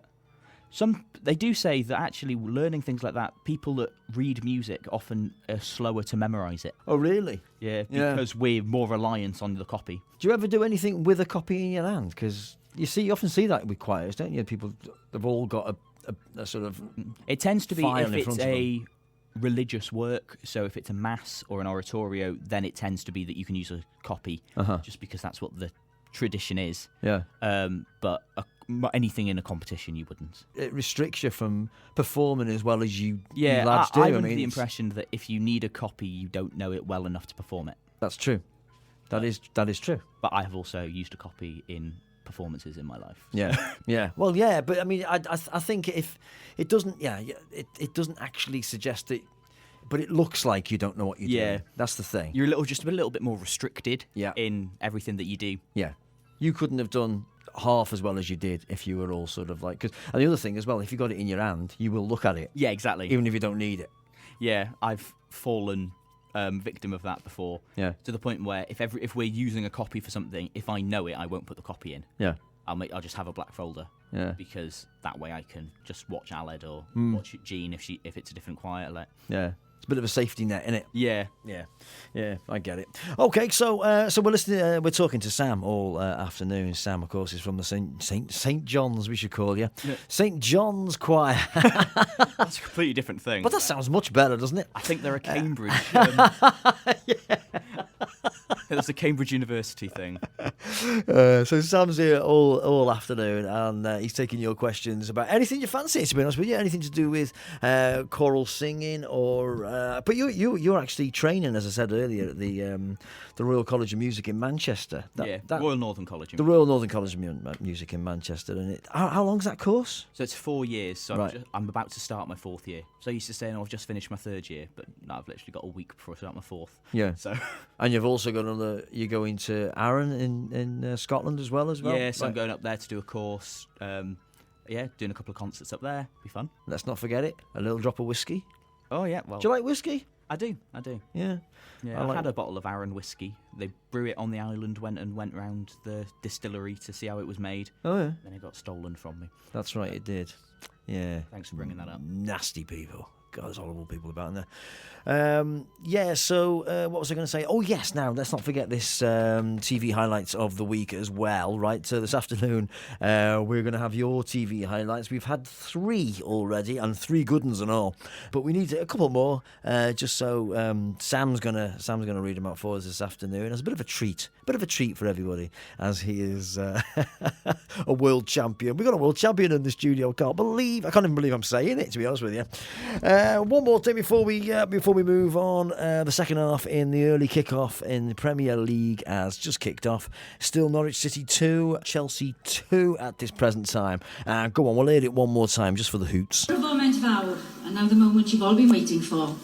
But they do say that actually learning things like that, people that read music often are slower to memorise it. Oh, really? Yeah, because we're more reliant on the copy. Do you ever do anything with a copy in your hand? Because you often see that with choirs, don't you? People, they've all got a sort of. It tends to be if it's a religious work. So if it's a mass or an oratorio, then it tends to be that you can use a copy, just because that's what the tradition is. Yeah. But anything in a competition, you wouldn't. It restricts you from performing as well as you Yeah, lads do. I mean, the impression that if you need a copy, you don't know it well enough to perform it. That's true. That is true. But I have also used a copy in performances in my life. So. Yeah, yeah. Well, yeah, but I mean, I think if it doesn't, it doesn't actually suggest it. But it looks like you don't know what you're doing. That's the thing. You're just a little bit more restricted in everything that you do. Yeah. You couldn't have done half as well as you did if you were all sort of like... And the other thing as well, if you got it in your hand, you will look at it. Yeah, exactly. Even if you don't need it. Yeah, I've fallen victim of that before. Yeah. To the point where if we're using a copy for something, if I know it, I won't put the copy in. Yeah. I'll just have a black folder. Yeah. Because that way I can just watch Aled or watch Jean if it's a different choir. Yeah. It's a bit of a safety net, isn't it? Yeah. Yeah, I get it. Okay, so we're listening. We're talking to Sam all afternoon. Sam, of course, is from the St. John's, we should call you. Yeah. St. John's Choir. That's a completely different thing. But that sounds much better, doesn't it? I think they're a Cambridge. That's a Cambridge University thing. So Sam's here all afternoon, and he's taking your questions about anything you fancy. To be honest with you, anything to do with choral singing, or but you're actually training, as I said earlier, at the Royal College of Music in Manchester. Royal Northern College. The Royal Northern College of Music in Manchester, and how long's that course? So it's 4 years. So right. I'm about to start my 4th year. So I used to say, I've just finished my 3rd year, but now I've literally got a week before I start my 4th. Yeah. So. And you've also got you're going to Arran in Scotland as well. Yeah, so I'm going up there to do a course. Doing a couple of concerts up there. Be fun. Let's not forget it. A little drop of whiskey. Oh yeah. Well. Do you like whiskey? I do. Yeah. I had a bottle of Arran whiskey. They brew it on the island. Went round the distillery to see how it was made. Oh yeah. Then it got stolen from me. That's right. It did. Yeah. Thanks for bringing that up. Nasty people. God, there's horrible people about in there. So what was I going to say? Oh, yes, now, let's not forget this TV highlights of the week as well, right? So this afternoon, we're going to have your TV highlights. We've had 3 already, and 3 good ones and all. But we need a couple more, just so Sam's gonna read them out for us this afternoon. It's a bit of a treat for everybody, as he is a world champion. We've got a world champion in the studio. I can't even believe I'm saying it, to be honest with you. One more thing before we move on. The second half in the early kick-off in the Premier League has just kicked off. Still Norwich City 2, Chelsea 2 at this present time. Go on, we'll hear it one more time just for the hoots. Moment fawr, and now the moment you've all been waiting for.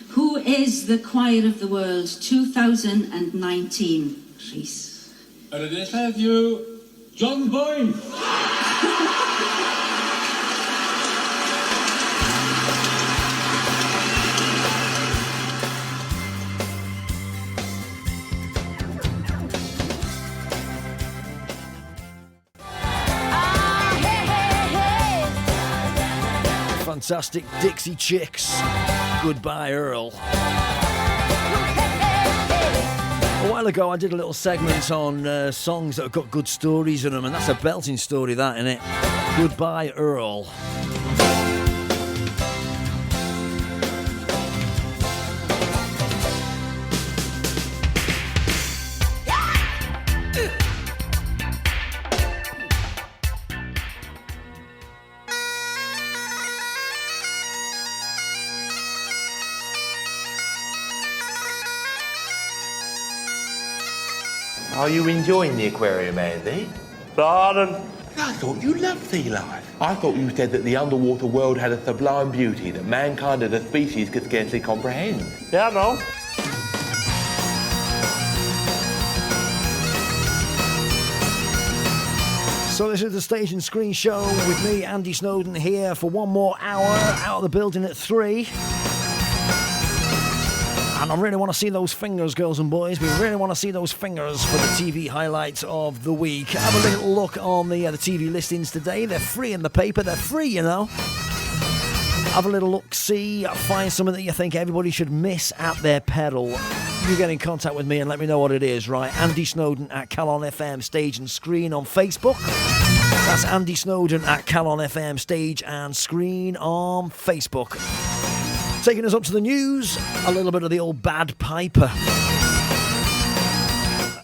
Who is the Choir of the World 2019? Rhys. And it is have you, John Boyne. Fantastic Dixie Chicks. Goodbye, Earl. A while ago, I did a little segment on songs that have got good stories in them, and that's a belting story, that, isn't it? Goodbye, Earl. Are you enjoying the aquarium, Andy? Pardon? I thought you loved sea life. I thought you said that the underwater world had a sublime beauty that mankind as a species could scarcely comprehend. Yeah, no. So this is the Stage and Screen Show with me, Andy Snowden, here for one more hour, out of the building at 3. And I really want to see those fingers, girls and boys. We really want to see those fingers for the TV highlights of the week. Have a little look on the TV listings today. They're free in the paper. They're free, you know. Have a little look, see, find something that you think everybody should miss at their peril. You get in contact with me and let me know what it is, right? Andy Snowden at Calon FM Stage and Screen on Facebook. That's Andy Snowden at Calon FM Stage and Screen on Facebook. Taking us up to the news, a little bit of the old Bad Piper.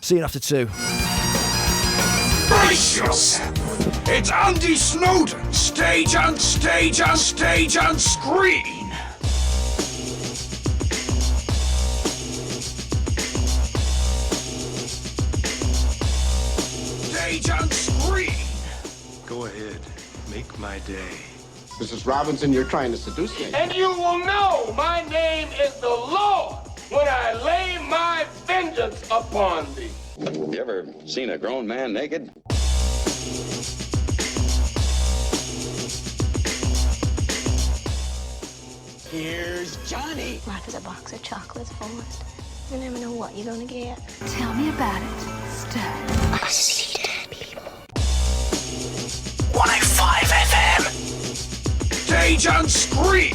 See you after 2. Brace yourself. It's Andy Snowden, stage and stage and stage and screen. Stage and screen. Go ahead, make my day. Mrs. Robinson, you're trying to seduce me. And you will know my name is the Lord when I lay my vengeance upon thee. You ever seen a grown man naked? Here's Johnny. Life is a box of chocolates, Forrest. You never know what you're gonna get. Tell me about it, Stiwt. I see dead people. 105 FM. Stage and screen.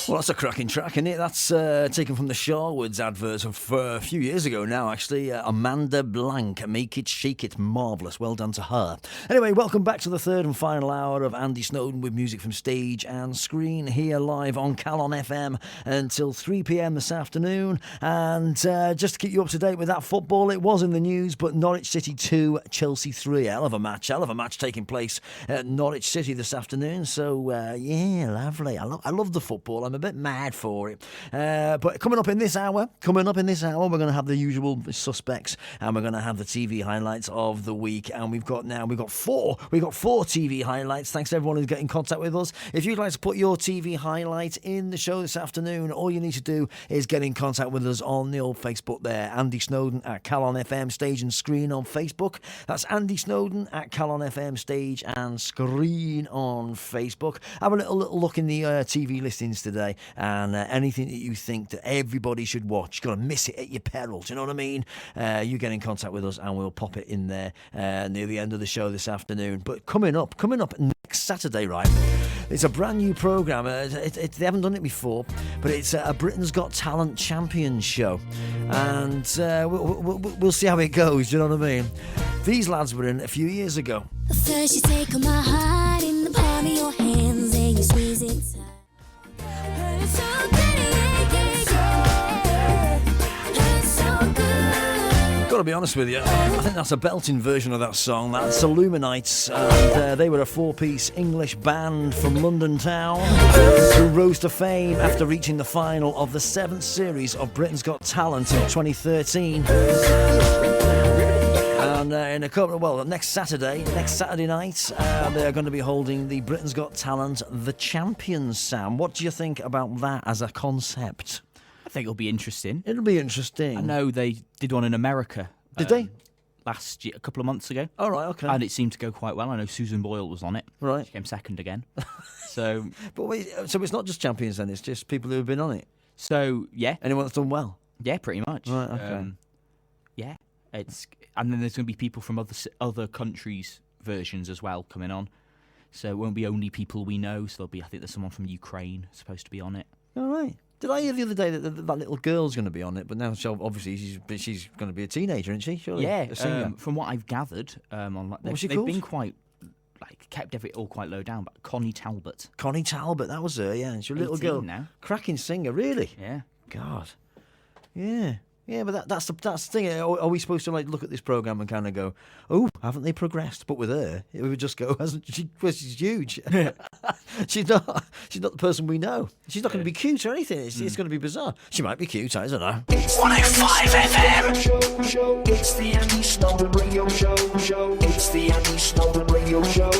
Well, that's a cracking track, isn't it? That's taken from the Sharwood's advert of a few years ago now, actually. Amanda Blanc, Make It, Shake It, marvellous. Well done to her. Anyway, welcome back to the third and final hour of Andy Snowden with music from Stage and Screen, here live on Calon FM until 3 p.m. this afternoon. And just to keep you up to date with that football, it was in the news, but Norwich City 2, Chelsea 3. Hell of a match taking place at Norwich City this afternoon. So, yeah, lovely. I love the football. I'm a bit mad for it. But coming up in this hour, we're going to have the usual suspects, and we're going to have the TV highlights of the week. And we've got four TV highlights. Thanks to everyone who's getting in contact with us. If you'd like to put your TV highlight in the show this afternoon, all you need to do is get in contact with us on the old Facebook there. Andy Snowden at Calon FM Stage and Screen on Facebook. That's Andy Snowden at Calon FM Stage and Screen on Facebook. Have a little look in the TV listings today. And anything that you think that everybody should watch, you've got to miss it at your peril. Do you know what I mean? You get in contact with us and we'll pop it in there near the end of the show this afternoon. But coming up next Saturday, right? It's a brand new programme. They haven't done it before, but it's a Britain's Got Talent Champions show. And we'll see how it goes, do you know what I mean? These lads were in a few years ago. First you take my heart in the palm of your hands and you squeeze it tight. Got to be honest with you, I think that's a belting version of that song. That's the Luminites, and they were a 4-piece English band from London town who rose to fame after reaching the final of the 7th series of Britain's Got Talent in 2013. And in a couple, next Saturday night, they're going to be holding the Britain's Got Talent The Champions, Sam. What do you think about that as a concept? I think it'll be interesting. It'll be interesting. I know they did one in America. Did they? Last year, a couple of months ago. Oh, right, okay. And it seemed to go quite well. I know Susan Boyle was on it. Right. She came second again. So it's not just champions then, it's just people who have been on it? So, yeah. Anyone that's done well? Yeah, pretty much. Right, okay. Yeah. And then there's going to be people from other countries' versions as well coming on. So it won't be only people we know. So I think there's someone from Ukraine supposed to be on it. All right. Did I hear the other day that little girl's going to be on it? But now, obviously, she's going to be a teenager, isn't she? Surely? Yeah. From what I've gathered, they've been quite kept it all quite low down. But Connie Talbot, that was her. Yeah, and she's a little girl now, cracking singer, really. Yeah. God. Yeah. Yeah, but that's the thing. Are we supposed to like look at this program and kind of go, "Oh, haven't they progressed?" But with her, it would just go, "Hasn't she? Well, she's huge. She's not the person we know. She's not going to be cute or anything. It's going to be bizarre. She might be cute. I don't know." 105 FM. Show. It's the Andy Snowden Radio Show. It's the Andy Snowden Radio Show.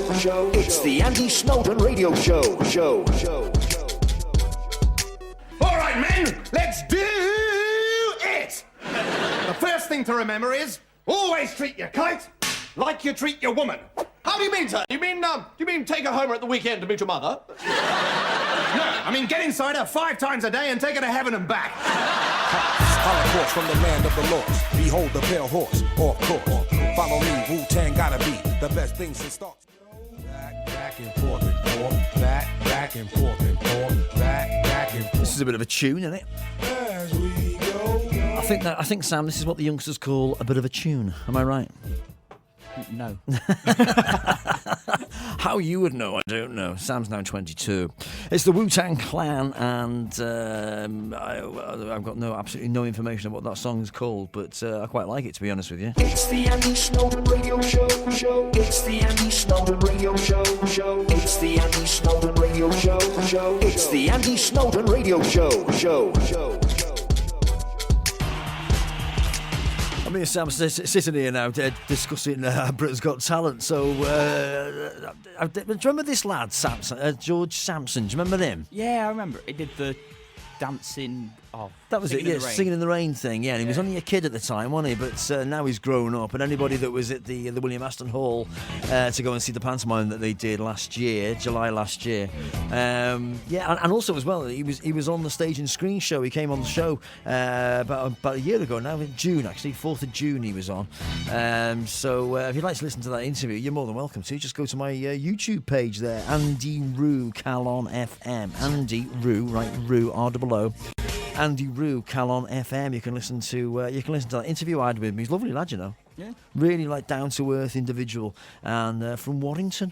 It's the Andy Snowden Radio Show. All right, men, let's do it! The first thing to remember is always treat your kite like you treat your woman. How do you mean, sir? You mean take her home at the weekend to meet your mother? No, I mean get inside her 5 times a day and take her to heaven and back. Holocaust from the land of the lost. Behold the pale horse, of course. Follow me, Wu-Tang gotta be the best thing since starts. Back and forth and forth, back and forth and forth, back and forth. This is a bit of a tune, isn't it? As we go. I think, Sam, this is what the youngsters call a bit of a tune. Am I right? No. How you would know, I don't know. Sam's now 22. It's the Wu-Tang Clan, and I've got absolutely no information about what that song is called, but I quite like it, to be honest with you. It's the Andy Snowden Radio Show. It's the Andy Snowden Radio Show. It's the Andy Snowden Radio Show. It's the Andy Snowden Radio Show. Me and Sam sitting here now discussing Britain's Got Talent. So, do you remember this lad, Samson, George Sampson? Do you remember him? Yeah, I remember. He did the dancing. Oh, that was it. Yeah, Singing in the Rain thing. Yeah, and he was only a kid at the time, wasn't he? But now he's grown up. And anybody that was at the William Aston Hall to go and see the pantomime that they did last year, July last year. And also as well, he was on the Stage and Screen show. He came on the show about a year ago now, in June actually, 4th of June he was on. So if you'd like to listen to that interview, you're more than welcome to. Just go to my YouTube page there, Andy Roo Calon FM. Andy Roo, right? Roo, R-O-O. Andy Roo, Calon FM. You can listen to that interview I had with him. He's a lovely lad, you know. Yeah. Really like down to earth individual, and from Warrington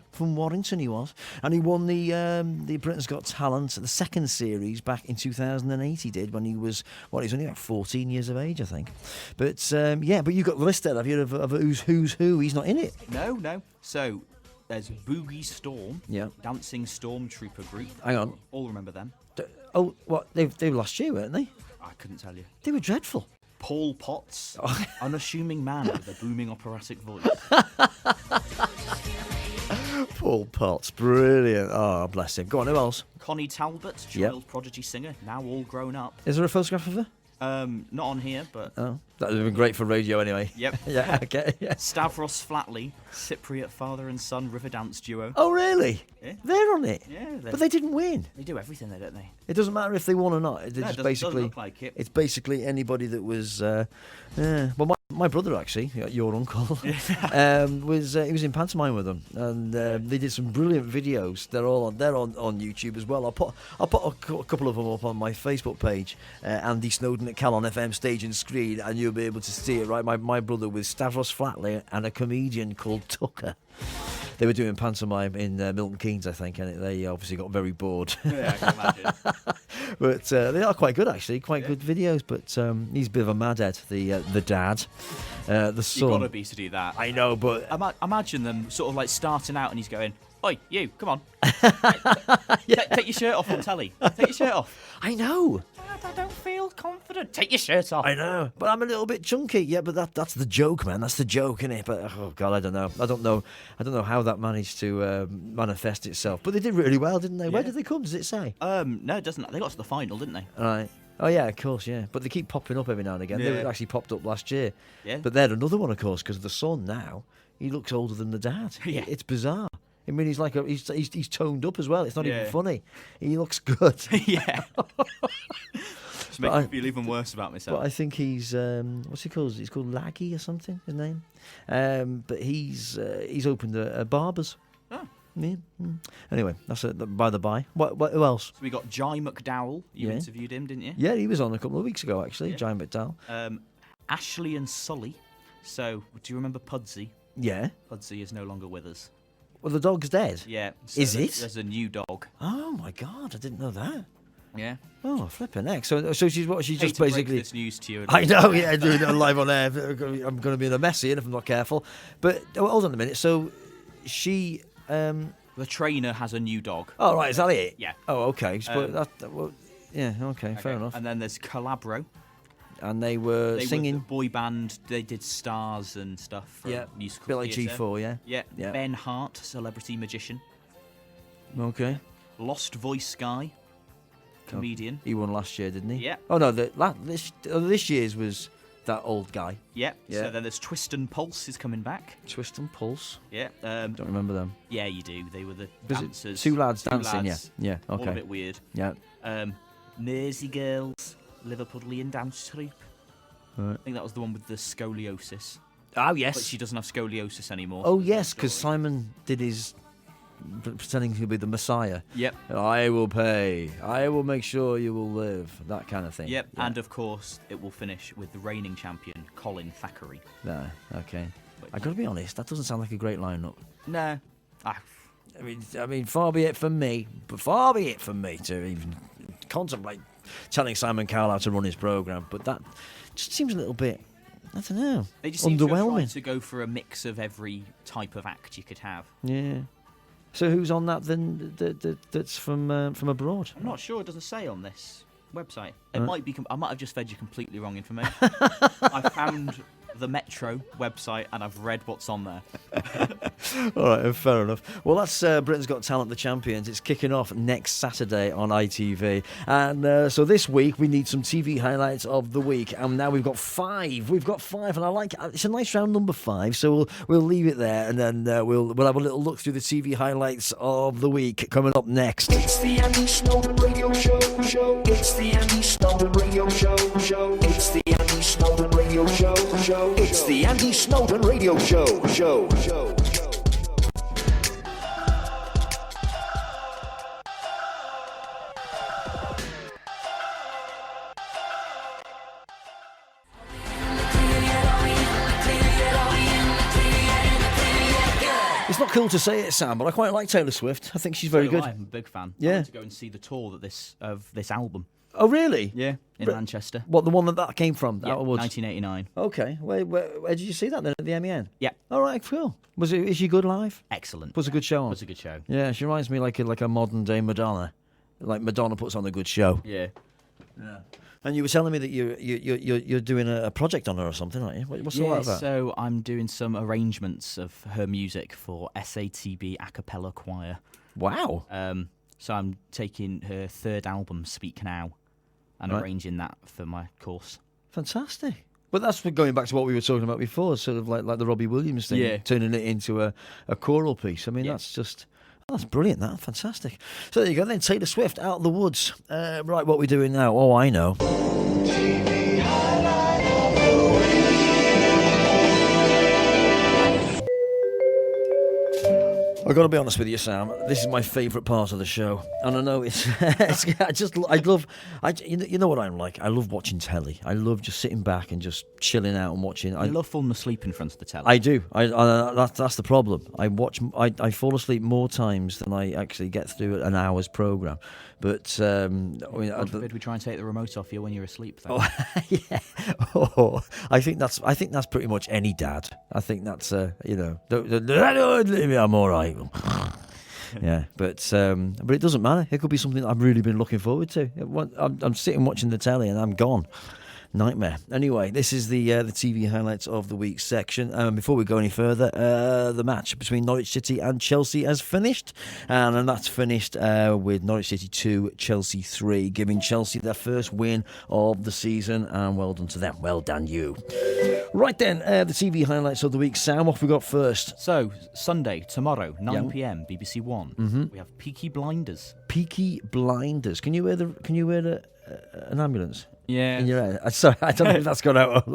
he was, and he won the Britain's Got Talent, the second series back in 2008. He did when he was he's only about 14 years of age, I think. But but you got the list there. Have you heard of who's who? He's not in it. No. So there's Boogie Storm, dancing stormtrooper group. Hang on, all remember them. Oh, what they were last year, weren't they? I couldn't tell you. They were dreadful. Paul Potts, unassuming man with a booming operatic voice. Paul Potts, brilliant. Oh, bless him. Go on, who else? Connie Talbot, child prodigy singer, now all grown up. Is there a photograph of her? Not on here, but... Oh, that would have been great for radio anyway. Yep. Yeah, okay. Yeah. Stavros Flatley, Cypriot father and son river dance duo. Oh, really? Yeah. They're on it? Yeah. But they didn't win. They do everything, though, don't they? It doesn't matter if they won or not. It doesn't look like it. It's basically anybody that was... well, my brother, actually, your uncle, he was in pantomime with them, and they did some brilliant videos. They're on YouTube as well. I'll put a couple of them up on my Facebook page, Andy Snowden at Calon FM Stage and Screen, and you'll be able to see it. Right, my brother with Stavros Flatley and a comedian called Tucker. They were doing pantomime in Milton Keynes, I think, and they obviously got very bored. Yeah, I can imagine. But they are quite good, actually, quite good videos. But he's a bit of a madhead, the dad, the son. You've got to be to do that. I know, but imagine them sort of like starting out, and he's going, "Oi, you, come on, take your shirt off on telly. Take your shirt off." I know. I don't feel confident. Take your shirt off. I know, but I'm a little bit chunky. Yeah, but that's the joke, man. That's the joke, isn't it? But oh god, I don't know how that managed to manifest itself. But they did really well, didn't they? Yeah. Where did they come? Does it say? No, it doesn't. They got to the final, didn't they? Right. Oh yeah, of course, yeah. But they keep popping up every now and again. Yeah. They actually popped up last year. Yeah. But they're another one, of course, because the son now he looks older than the dad. Yeah. It's bizarre. I mean, he's toned up as well. It's not even funny. He looks good. Yeah. Just makes me feel even worse about myself. But I think he's what's he called? He's called Laggy or something. His name. But he's opened a barber's. Oh. Yeah. Anyway, that's by the by. Who else? So we got Jai McDowell. You interviewed him, didn't you? Yeah, he was on a couple of weeks ago actually. Yeah. Jai McDowell. Ashley and Sully. So, do you remember Pudsey? Yeah. Pudsey is no longer with us. Well, the dog's dead. Yeah. So is it? There's a new dog. Oh my god, I didn't know that. Yeah. Oh, flipping heck. So she's what? She's Hate just to break basically. this news to you. I know, yeah, doing it live on air. I'm going to be in a mess here if I'm not careful. But hold on a minute. So she. The trainer has a new dog. Oh, right, is that it? Yeah. Oh, okay. Yeah, okay, fair enough. And then there's Calabro. And they were singing. Were the boy band. They did Stars and stuff. From musical bit like theatre. G4, yeah. Yeah. Ben Hart, celebrity magician. Okay. Lost Voice guy, comedian. He won last year, didn't he? Yeah. Oh no, this year's was that old guy. Yeah. So then there's Twist and Pulse is coming back. Twist and Pulse. Yeah. Don't remember them. Yeah, you do. They were the Was dancers. Two lads dancing. Lads, Yeah. Okay. All a bit weird. Yeah. Mersey Girls, Liverpudlian dance troupe. Right. I think that was the one with the scoliosis. Oh yes. But she doesn't have scoliosis anymore. Oh yes, because Simon did his pretending to be the Messiah. Yep. I will pay. I will make sure you will live. That kind of thing. Yep. Yeah. And of course, it will finish with the reigning champion, Colin Thackeray. No. Okay. I got to be honest. That doesn't sound like a great lineup. No. I mean, far be it from me to even contemplate telling Simon Cowell how to run his programme, but that just seems a little bit, I don't know, they just seem underwhelming. to go for a mix of every type of act you could have. Yeah. So who's on that then? That's from abroad? I'm not sure. It doesn't say on this website. It might be. I might have just fed you completely wrong information. I found the Metro website and I've read what's on there. All right, fair enough. Well, that's Britain's Got Talent, the Champions. It's kicking off next Saturday on ITV. And so this week we need some TV highlights of the week. And now we've got 5. And I like it's a nice round number 5. So we'll leave it there, and then we'll have a little look through the TV highlights of the week coming up next. It's the Andy Snowden Radio Show. It's the Andy Snowden Radio Show. It's the Andy Snowden Radio Show. It's the Andy Snowden Radio Show. It's not cool to say it, Sam, but I quite like Taylor Swift. I think she's very good. I'm a big fan. Yeah. I went to go and see the tour of this album. Oh, really? Yeah, in Manchester. What, the one that came from? Yeah, Out of Woods? 1989. Okay. Where did you see that then? At the MEN? Yeah. All right, cool. Is she good live? Excellent. Was a good show on? Was a good show. Yeah, she reminds me like a modern day Madonna. Like Madonna puts on a good show. Yeah. Yeah. And you were telling me that you're doing a project on her or something, aren't you? What's all that about? So I'm doing some arrangements of her music for SATB a cappella choir. Wow. So I'm taking her third album, Speak Now, and arranging that for my course. Fantastic. But that's going back to what we were talking about before, sort of like the Robbie Williams thing, turning it into a choral piece. I mean, that's just... That's brilliant, that. Fantastic. So there you go then, Taylor Swift, Out of the Woods. Right, what are we doing now? Oh, I know. I've got to be honest with you, Sam. This is my favourite part of the show, and I know it's. You know what I'm like. I love watching telly. I love just sitting back and just chilling out and watching. I love falling asleep in front of the telly. I do. That's the problem. I fall asleep more times than I actually get through an hour's programme. But God forbid we try and take the remote off you when you're asleep. Though. Yeah. Oh, I think that's pretty much any dad. I think that's I'm all right. Yeah, but it doesn't matter. It could be something that I've really been looking forward to. I'm sitting watching the telly and I'm gone. Nightmare. Anyway, this is the TV highlights of the week section. Before we go any further, the match between Norwich City and Chelsea has finished, and that's finished with Norwich City 2, Chelsea 3, giving Chelsea their first win of the season, and well done to them. Well done, you. Right then, the TV highlights of the week. Sam, what have we got first? So, Sunday, tomorrow, 9 p.m, BBC One. Mm-hmm. We have Peaky Blinders. Peaky Blinders. Can you hear an ambulance? Yeah. In your head? Sorry, I don't know if that's gone out.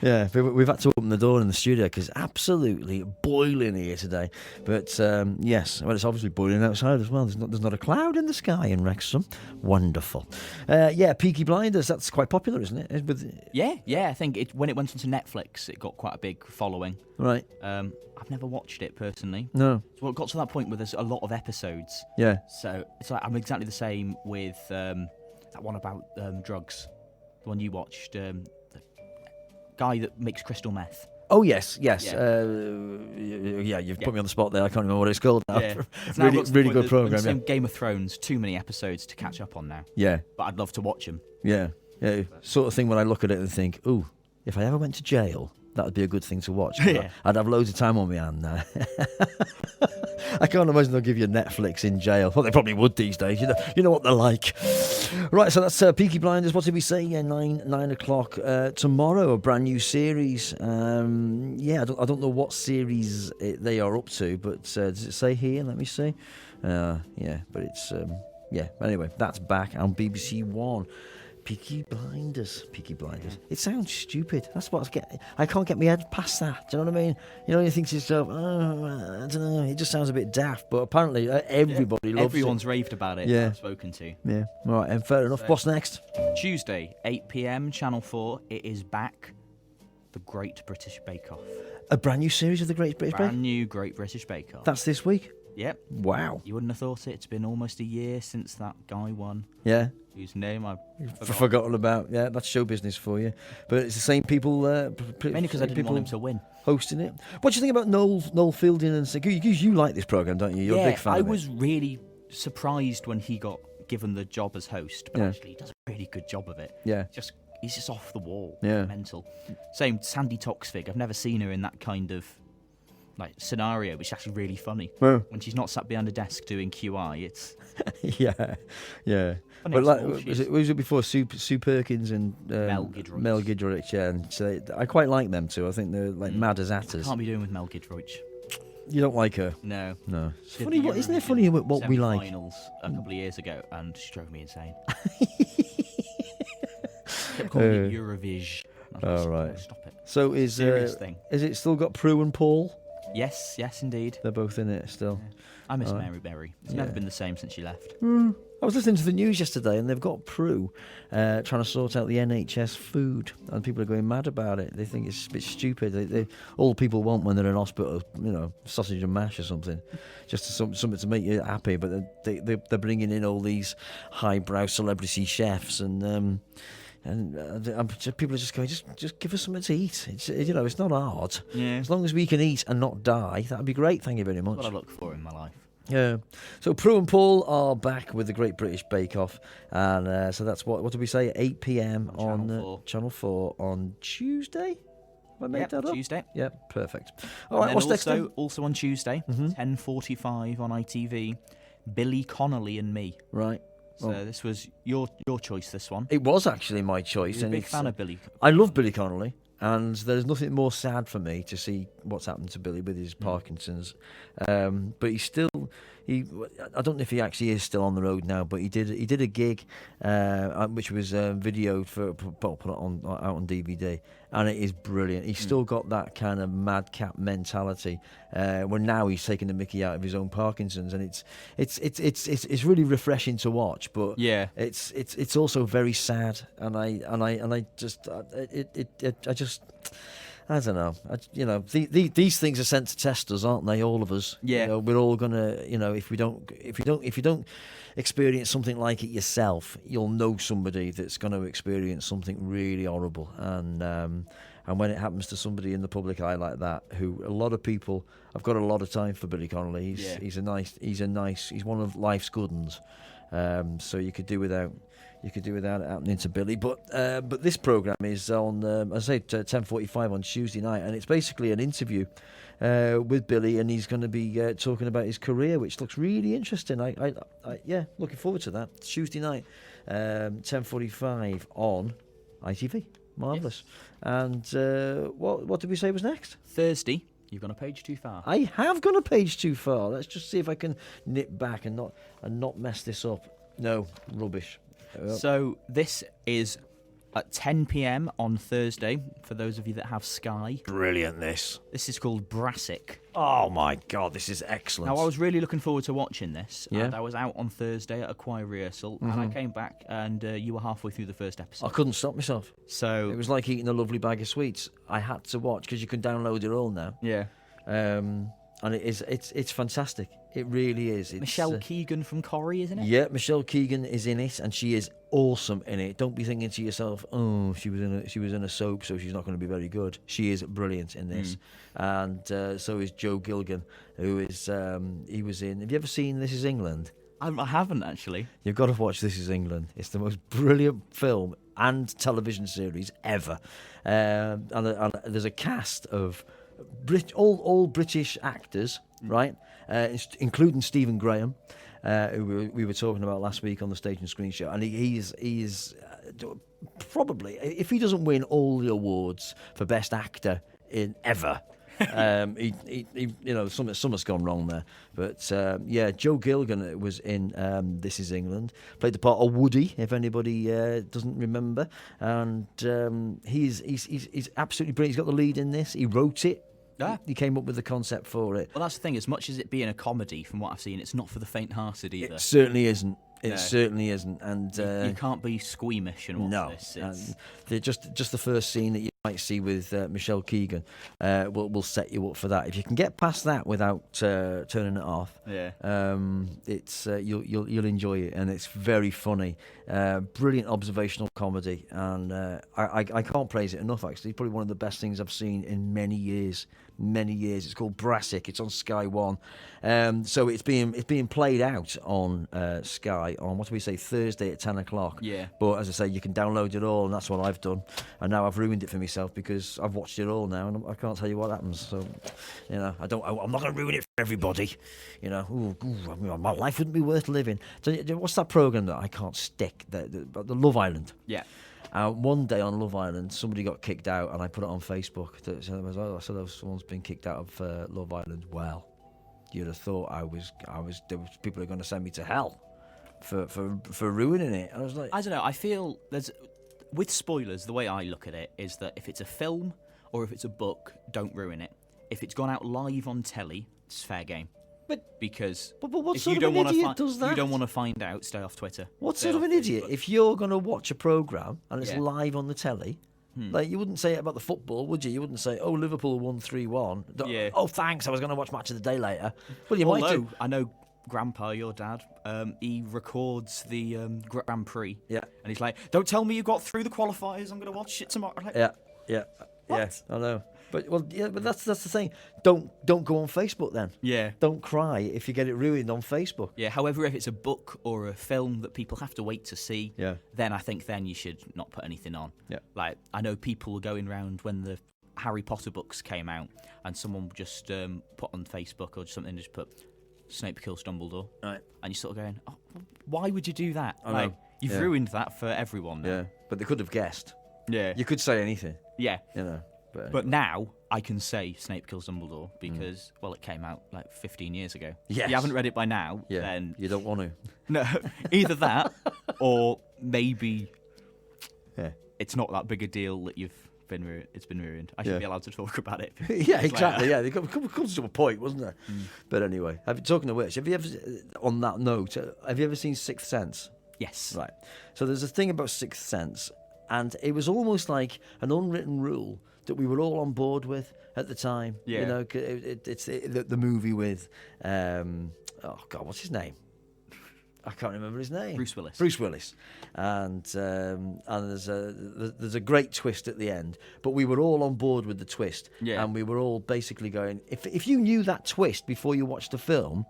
Yeah, we've had to open the door in the studio because it's absolutely boiling here today. But yes, well, it's obviously boiling outside as well. There's not a cloud in the sky in Wrexham. Wonderful. Yeah, Peaky Blinders, that's quite popular, isn't it? Yeah. I think when it went onto Netflix, it got quite a big following. Right. I've never watched it personally. No. Well, it got to that point where there's a lot of episodes. Yeah. So it's like I'm exactly the same with that one about drugs. The one you watched, the guy that makes crystal meth. Oh, yes. Yeah. You've put me on the spot there. I can't remember what it's called now. Yeah. really good programme. Same Game of Thrones, too many episodes to catch up on now. Yeah. But I'd love to watch them. Yeah. Sort of thing when I look at it and think, ooh, if I ever went to jail, that would be a good thing to watch. Yeah. I'd have loads of time on my hand now. I can't imagine they'll give you Netflix in jail. Well, they probably would these days. You know what they're like. Right, so that's Peaky Blinders. What did we say? Yeah, 9 o'clock tomorrow. A brand new series. I don't know what series they are up to, but does it say here? Let me see. But it's Anyway, that's back on BBC One. Peaky Blinders. It sounds stupid. That's what I can't get my head past that. Do you know what I mean? You think to yourself, I don't know. It just sounds a bit daft. But apparently, everybody loves it. Everyone's raved about it. Yeah. I've spoken to. Yeah. All right. And fair enough. What's next? Tuesday, 8 p.m. Channel 4. It is back. The Great British Bake Off. A brand new series of the Great British Bake Off. Brand new Great British Bake Off. That's this week. Yep. Wow. You wouldn't have thought it. It's been almost a year since that guy won. Yeah. Whose name I've forgotten about. Yeah, that's show business for you. But it's the same people. Mainly because I didn't want him to win. Hosting it. What do you think about Noel Fielding and because you like this programme, don't you? You're a big fan. I of it. was really surprised when he got given the job as host, but actually he does a really good job of it. Yeah. He's just off the wall. Yeah. Mental. Same Sandy Toksvig. I've never seen her in that kind of scenario, which is actually really funny. Well, when she's not sat behind a desk doing QI, it's yeah. But was it before Sue Perkins and Mel Giedroyc? Yeah, and so I quite like them too. I think they're mad as hatters. Can't be doing with Mel Giedroyc. You don't like her? No. It's funny. Isn't it funny what we like? Finals a couple of years ago, and she drove me insane. Kept calling it Eurovision. All right. Stop it. So is it still got Prue and Paul? Yes, indeed. They're both in it still. Yeah. I miss Mary Berry. It's never been the same since she left. I was listening to the news yesterday, and they've got Prue trying to sort out the NHS food, and people are going mad about it. They think it's a bit stupid. All people want when they're in hospital, sausage and mash or something, just something to make you happy. But they're bringing in all these highbrow celebrity chefs and people are just going, just give us something to eat. It's not hard. Yeah. As long as we can eat and not die, that'd be great. Thank you very much. That's what I look for in my life. Yeah. So Prue and Paul are back with the Great British Bake Off, and so that's what did we say? 8 p.m. on Channel 4 on Tuesday. Have I made that up? Tuesday. Yeah, perfect. All right. What's next? Also on Tuesday, 10:45 on ITV, Billy Connolly and Me. Right. So this was your choice, this one. It was actually my choice. You're a big fan of Billy. I love Billy Connolly, and there's nothing more sad for me to see what's happened to Billy with his Parkinson's. But he's still, I don't know if he actually is still on the road now, but he did a gig, which was videoed put out on DVD, and it is brilliant. He's still got that kind of madcap mentality, where now he's taking the mickey out of his own Parkinson's, and it's really refreshing to watch. But it's also very sad, and I don't know. These things are sent to test us, aren't they? All of us. Yeah. We're all gonna. If you don't experience something like it yourself, you'll know somebody that's going to experience something really horrible. And when it happens to somebody in the public eye like that, who a lot of people, I've got a lot of time for Billy Connolly. He's one of life's good ones. So you could do without. You could do without it happening to Billy, but this programme is on, as I say, 10:45 on Tuesday night, and it's basically an interview with Billy, and he's going to be talking about his career, which looks really interesting. I looking forward to that. Tuesday night, 10:45 on ITV. Marvellous. Yes. And what did we say was next? Thursday. You've gone a page too far. I have gone a page too far. Let's just see if I can nip back and not mess this up. No, rubbish. So this is at 10 p.m. on Thursday, for those of you that have Sky. Brilliant, this. This is called Brassic. Oh, my God, this is excellent. Now, I was really looking forward to watching this. Yeah. And I was out on Thursday at a choir rehearsal, and I came back, and you were halfway through the first episode. I couldn't stop myself. So it was like eating a lovely bag of sweets. I had to watch, because you can download it all now. Yeah. And it's fantastic. It really is. It's, Michelle Keegan from Corrie, isn't it? Yeah, Michelle Keegan is in it, and she is awesome in it. Don't be thinking to yourself, "Oh, she was in a soap, so she's not going to be very good." She is brilliant in this, and so is Joe Gilgan, who is he was in. Have you ever seen This Is England? I haven't actually. You've got to watch This Is England. It's the most brilliant film and television series ever, and there's a cast of all British actors, right? Including Stephen Graham, who we were talking about last week on the Stage and Screen Show, and he's probably, if he doesn't win all the awards for Best Actor in ever, something's gone wrong there. But Joe Gilgan was in This Is England, played the part of Woody, if anybody doesn't remember, and he's absolutely brilliant. He's got the lead in this. He wrote it. He came up with the concept for it. Well, that's the thing. As much as it being a comedy, from what I've seen, it's not for the faint-hearted either. It certainly isn't. It certainly isn't. And you can't be squeamish and watch this. Just the first scene that you might see with Michelle Keegan will set you up for that. If you can get past that without turning it off, it's you'll enjoy it, and it's very funny. Brilliant observational comedy, and I can't praise it enough. Actually, probably one of the best things I've seen in many years. It's called Brassic. It's on Sky One, so it's being played out on Sky on, what do we say, Thursday at 10 o'clock. Yeah. But as I say, you can download it all, and that's what I've done. And now I've ruined it for myself because I've watched it all now, and I can't tell you what happens. So, I'm not going to ruin it for everybody. My life wouldn't be worth living. So, what's that program that I can't stick? The Love Island. Yeah. One day on Love Island, somebody got kicked out, and I put it on Facebook. So someone's been kicked out of Love Island. Well, you'd have thought there was people who are going to send me to hell for ruining it. I was like, I don't know. I feel with spoilers, the way I look at it is that if it's a film or if it's a book, don't ruin it. If it's gone out live on telly, it's fair game. Because what if sort you of don't an idiot does that? You don't want to find out, stay off Twitter. What sort of an idiot? If you're going to watch a programme and it's live on the telly, like, you wouldn't say it about the football, would you? You wouldn't say, "Oh, Liverpool won 3-1. Yeah. Oh, thanks, I was going to watch Match of the Day later." Well, you might do. I know Grandpa, your dad, he records the Grand Prix. Yeah. And he's like, "Don't tell me you got through the qualifiers. I'm going to watch it tomorrow." Like, Yeah, I know. But that's the thing. Don't go on Facebook then. Yeah. Don't cry if you get it ruined on Facebook. Yeah. However, if it's a book or a film that people have to wait to see, then I think then you should not put anything on. Yeah. Like, I know people were going around when the Harry Potter books came out, and someone just put on Facebook or something, just put Snape kills Dumbledore. Right. And you're sort of going, "Oh, why would you do that?" I know. You've ruined that for everyone now. Yeah. But they could have guessed. Yeah. You could say anything. Yeah. But now I can say Snape kills Dumbledore because, well, it came out like 15 years ago. Yes. If you haven't read it by now, then you don't want to. No, either that or maybe it's not that big a deal that it's been ruined. I should be allowed to talk about it. Yeah, exactly. Yeah, it comes to a point, wasn't there? But anyway, talking of which, have you ever, on that note, have you ever seen Sixth Sense? Yes. Right. So there's a thing about Sixth Sense, and it was almost like an unwritten rule that we were all on board with at the time. Yeah. It's the movie with, what's his name? I can't remember his name. Bruce Willis. And there's a great twist at the end, but we were all on board with the twist, and we were all basically going, if you knew that twist before you watched the film,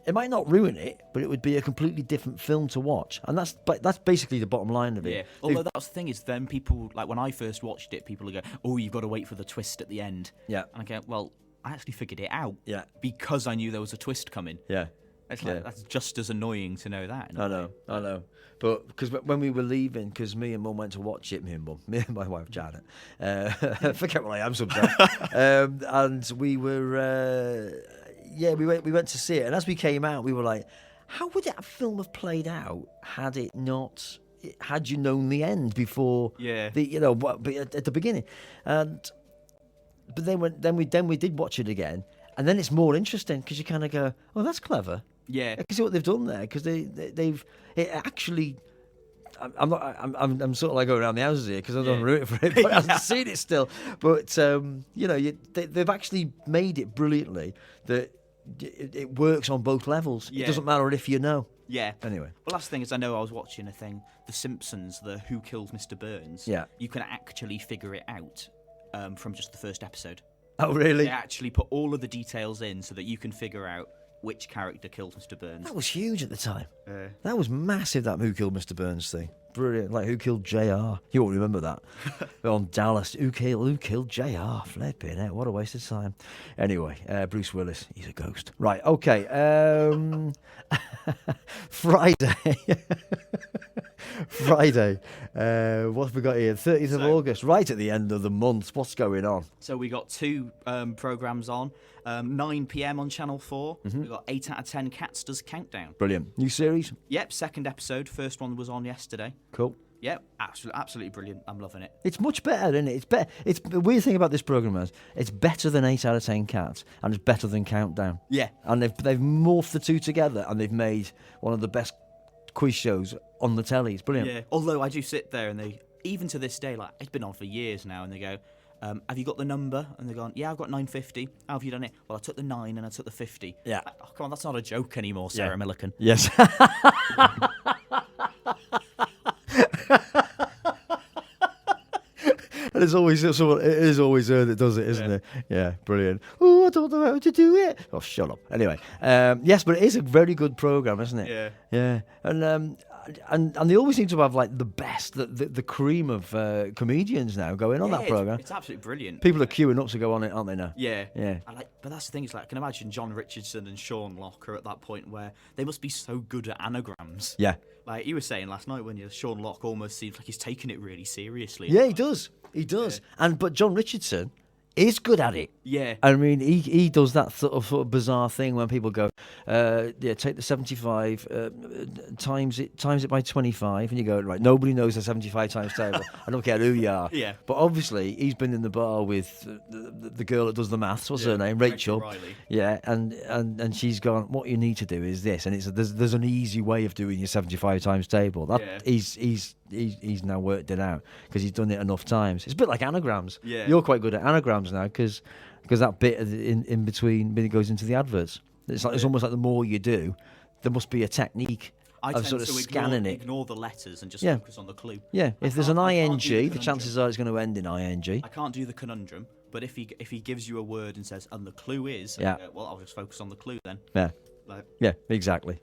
it might not ruin it, but it would be a completely different film to watch, and that's basically the bottom line of it. Yeah. Although that's the thing is, then people, like when I first watched it, people would go, "Oh, you've got to wait for the twist at the end." Yeah. And I go, "Well, I actually figured it out." Yeah. Because I knew there was a twist coming. Yeah. It's like, that's just as annoying to know that. I know. But because when we were leaving, because me and Mum went to watch it, me and my wife Janet, forget what I am sometimes, and we were, we went to see it, and as we came out, we were like, how would that film have played out had it not? had you known the end before. Yeah. At the beginning, but then we did watch it again, and then it's more interesting because you kind of go, oh, that's clever. Yeah. I can see what they've done there because they've actually. I'm sort of like going around the houses here because I don't root for it, but I haven't seen it still. But they've actually made it brilliantly that it works on both levels. Yeah. It doesn't matter if you know. Yeah. Anyway. Well, last thing is, I know I was watching a thing, The Simpsons, the Who Killed Mr. Burns. Yeah. You can actually figure it out from just the first episode. Oh, really? They actually put all of the details in so that you can figure out which character killed Mr. Burns. That was huge at the time. That was massive, that Who Killed Mr. Burns thing. Brilliant. Like, Who Killed JR? You won't remember that. On Dallas, Who killed JR? Flipping it. What a waste of time. Anyway, Bruce Willis, he's a ghost. Right, okay. Friday. What have we got here? 30th of August, right at the end of the month. What's going on? So we got 2 programmes on. 9 p.m. on Channel 4. Mm-hmm. We got 8 out of 10 Cats Does Countdown. Brilliant. New series? Yep, 2nd episode. First one was on yesterday. Cool. Yep, absolutely brilliant. I'm loving it. It's much better, isn't it? It's better. It's the weird thing about this programme is it's better than 8 out of 10 Cats, and it's better than Countdown. Yeah. And they've morphed the two together, and they've made one of the best quiz shows on the telly. It's brilliant. Yeah. Although I do sit there and they, even to this day, like it's been on for years now, and they go, have you got the number? And they're going, yeah, I've got 950. How have you done it? Well, I took the 9 and I took the 50. Yeah. Oh, come on, that's not a joke anymore, Sarah Millican. Yes. And it is always her that does it, isn't it? Yeah, brilliant. Oh, I don't know how to do it. Oh, shut up. Anyway, yes, but it is a very good programme, isn't it? Yeah. Yeah, and they always seem to have like the best, the cream of comedians now going on that programme. It's absolutely brilliant. People are queuing up to go on it, aren't they now? Yeah. Yeah. But that's the thing, is like I can imagine John Richardson and Sean Locke are at that point where they must be so good at anagrams. Yeah. Like you were saying last night, when Sean Locke almost seems like he's taking it really seriously. Yeah, he does. He does. Yeah. But John Richardson is good at it. Yeah. I mean, he does that sort of bizarre thing when people go, take the 75, times it by 25, and you go, right, nobody knows the 75 times table. I don't care who you are. Yeah. But obviously, he's been in the bar with the girl that does the maths. What's her name? Rachel. Riley. Yeah, and she's gone, what you need to do is this, and there's an easy way of doing your 75 times table. He's now worked it out because he's done it enough times. It's a bit like anagrams. Yeah. You're quite good at anagrams now because that bit in between when it goes into the adverts. It's almost like the more you do, there must be a technique of sort of scanning it. Ignore the letters and just focus on the clue. Yeah, if there's an ing, the chances are it's going to end in ing. I can't do the conundrum, but if he gives you a word and says, and the clue is, well, I'll just focus on the clue then. Yeah. Yeah, exactly.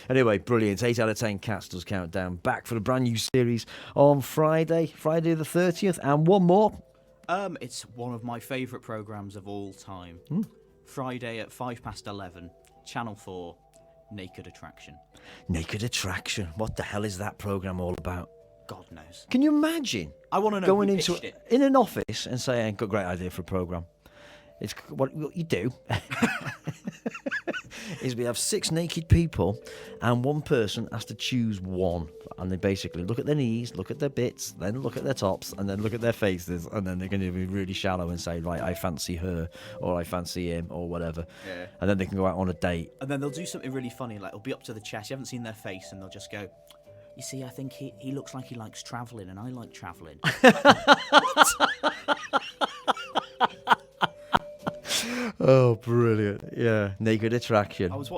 Anyway, brilliant. 8 out of 10 Cats Does Countdown. Back for a brand new series on Friday the 30th, and one more. It's one of my favourite programmes of all time. Friday at 11:05, Channel 4, Naked Attraction. Naked Attraction. What the hell is that programme all about? God knows. Can you imagine? I want to know going who into pitched it. in an office and saying, "Got a great idea for a programme." It's what you do. Is we have 6 naked people, and one person has to choose one, and they basically look at their knees, look at their bits, then look at their tops, and then look at their faces, and then they're going to be really shallow and say, right, I fancy her, or I fancy him, or whatever. Yeah. And then they can go out on a date. And then they'll do something really funny, like it'll be up to the chest. You haven't seen their face, and they'll just go, you see, I think he looks like he likes travelling, and I like travelling. What? Oh, brilliant. Yeah, Naked Attraction. I was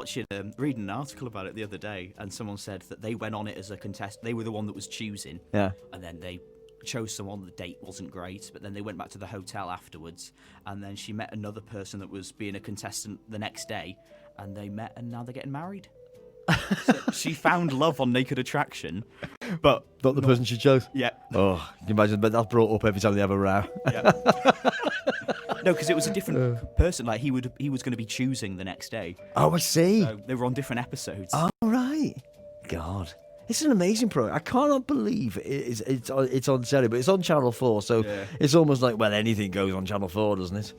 reading an article about it the other day, and someone said that they went on it as a contestant. They were the one that was choosing. Yeah. And then they chose someone, the date wasn't great, but then they went back to the hotel afterwards, and then she met another person that was being a contestant the next day, and they met, and now they're getting married. So she found love on Naked Attraction, but not the person she chose? Yeah. Oh, can you imagine? But that's brought up every time they have a row. Yeah. No, because it was a different person. Like he was going to be choosing the next day. Oh, I see. So they were on different episodes. Oh, right. God. It's an amazing program. I cannot believe it's on telly, but it's on Channel 4, so it's almost like, well, anything goes on Channel 4, doesn't it?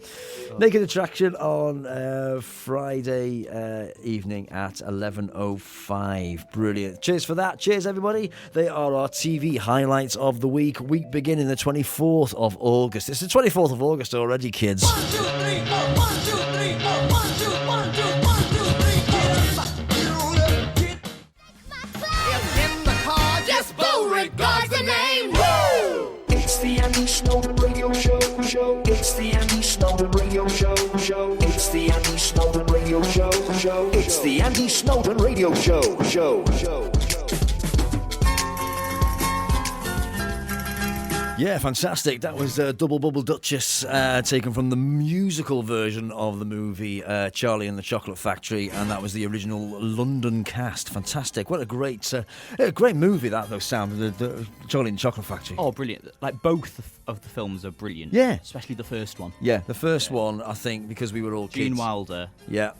Naked Attraction on Friday evening at 11:05. Brilliant. Cheers for that. Cheers, everybody. They are our TV highlights of the week. Week beginning the 24th of August. It's the 24th of August already, kids. 1, 2, 3, 4. 1, 2, 3, 4. 1, 2, 1, 2, 1, 2, 3, 4. In the car, yes, Beauregard's the name. Woo! It's the Andy Snowden Radio Show. It's the Andy Snowden Radio Show. It's the Andy Snowden Radio Show. It's the Andy Snowden Radio Show. Yeah, fantastic. That was Double Bubble Duchess, taken from the musical version of the movie Charlie and the Chocolate Factory, and that was the original London cast. Fantastic. What a great movie that, though, Sam, the Charlie and the Chocolate Factory. Oh, brilliant. Like, both of the films are brilliant. Yeah. Especially the first one. Yeah, the first one, I think, because we were all kids. Gene Wilder. Yeah,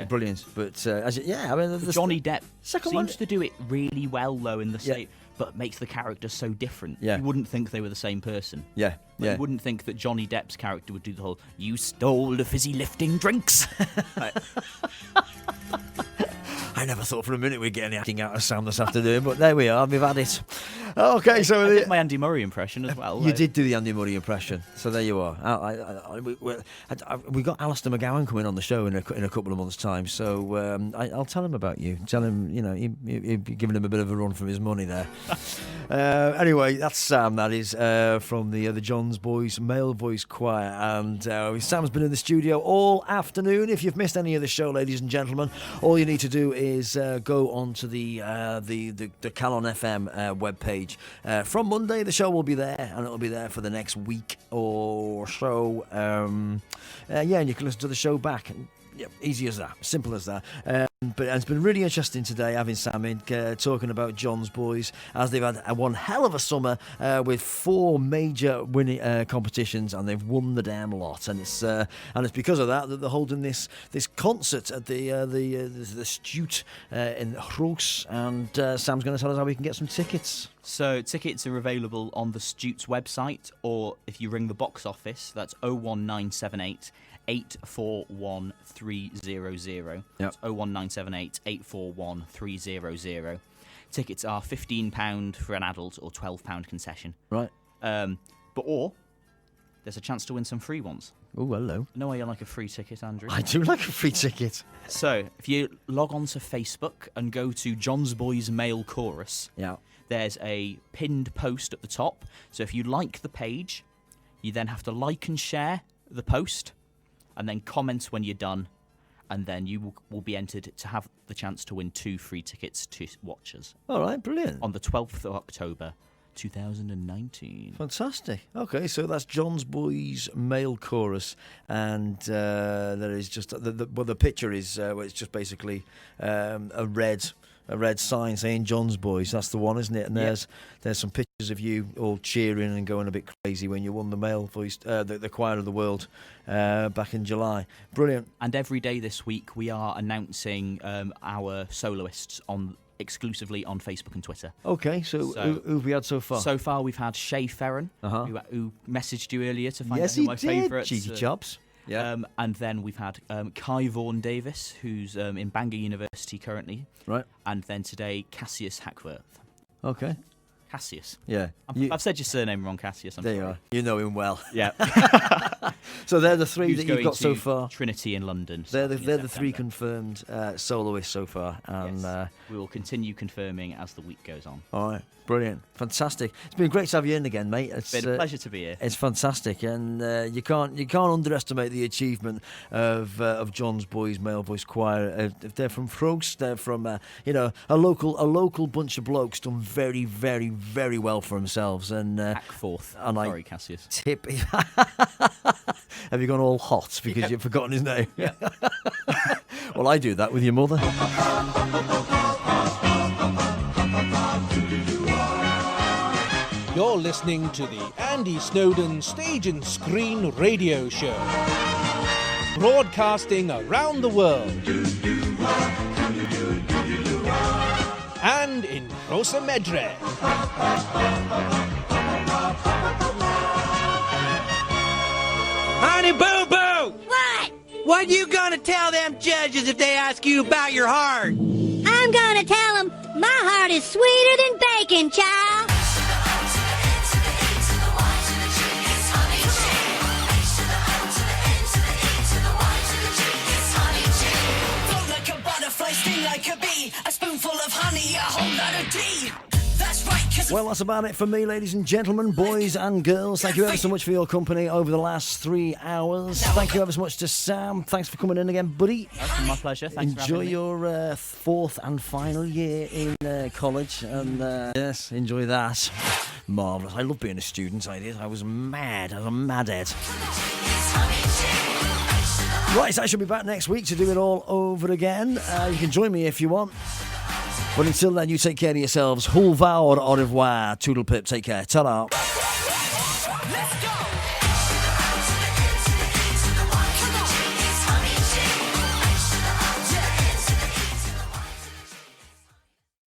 brilliant. But, Johnny Depp second seems to do it really well, though, in the state. But makes the characters so different. Yeah. You wouldn't think they were the same person. Yeah, Like, you wouldn't think that Johnny Depp's character would do the whole, you stole the fizzy lifting drinks. I never thought for a minute we'd get any acting out of Sam this afternoon, but there we are, we've had it. Okay, so... I did my Andy Murray impression as well. You did do the Andy Murray impression, so there you are. We got Alistair McGowan coming on the show in a couple of months' time, so I'll tell him about you. Tell him, you're giving him a bit of a run for his money there. Anyway, that's Sam, that is, from the Johns Boys Male Voice Choir, and Sam's been in the studio all afternoon. If you've missed any of the show, ladies and gentlemen, all you need to do is go onto the Calon FM webpage. From Monday, the show will be there, and it'll be there for the next week or so. And you can listen to the show back. Yeah, easy as that, simple as that. But it's been really interesting today having Sam in, talking about John's Boys, as they've had one hell of a summer with 4 major winning competitions, and they've won the damn lot. And it's because of that they're holding this concert at the Stiwt in Rhosllannerchrugog, and Sam's going to tell us how we can get some tickets. So tickets are available on the Stiwt's website, or if you ring the box office, that's 01978 841 300. That's 01978 841 300. Tickets are £15 for an adult or £12 concession. Right. Or there's a chance to win some free ones. Oh, hello. I know you like a free ticket, Andrew. I do like a free ticket. So if you log on to Facebook and go to John's Boys Male Chorus, there's a pinned post at the top. So if you like the page, you then have to like and share the post, and then comment when you're done, and then you will be entered to have the chance to win 2 free tickets to watch us. All right, brilliant. On the 12th of October, 2019. Fantastic. Okay, so that's John's Boys Male Chorus, and there is just the picture is it's just basically a red sign saying John's Boys. That's the one, isn't it? And there's some pictures of you all cheering and going a bit crazy when you won the male voice, the Choir of the World back in July. Brilliant. And every day this week we are announcing our soloists exclusively on Facebook and Twitter. Okay, so who have we had so far? So far we've had Shay Ferren, who messaged you earlier to find out who my favourites. Cheeky chops. Yeah. And then we've had Kai Vaughan Davis, who's in Bangor University currently. Right. And then today, Cassius Hackworth. Okay. Cassius. Yeah. I've said your surname wrong, Cassius. I'm there sorry. You are. You know him well. Yeah. So they're the 3 Who's that you've got so far. Trinity in London. They're the 3 confirmed soloists so far. And yes. We will continue confirming as the week goes on. All right. Brilliant. Fantastic. It's been great to have you in again, mate. It's been a pleasure to be here. It's fantastic, and you can't underestimate the achievement of John's Boys Male Voice Choir. They're from Rhosllannerchrugog. They're from a local bunch of blokes done very, very, very well for themselves. And Hackforth. Sorry, Cassius. Tip. Have you gone all hot because you've forgotten his name? Yeah. Well, I do that with your mother. You're listening to the Andy Snowden Stage and Screen Radio Show, broadcasting around the world and in Nos y Medre. Honey Boo Boo! What? What you gonna tell them judges if they ask you about your heart? I'm gonna tell them my heart is sweeter than bacon, child. Float like a butterfly, sting like a bee. A spoonful of honey, a whole lot of tea. That's right, 'cause Well, that's about it for me, ladies and gentlemen, boys and girls. Thank you ever so much for your company over the last 3 hours. Thank you ever so much to Sam. Thanks for coming in again, buddy. My pleasure. Thanks for enjoy having me. your fourth and final year in college, and yes, enjoy that. Marvellous. I love being a student. I did. I was mad. I was a madhead. Right, so I shall be back next week to do it all over again. You can join me if you want. But until then, you take care of yourselves. Hulvawr, au revoir, toodle pip, take care. Ta-da. let's go.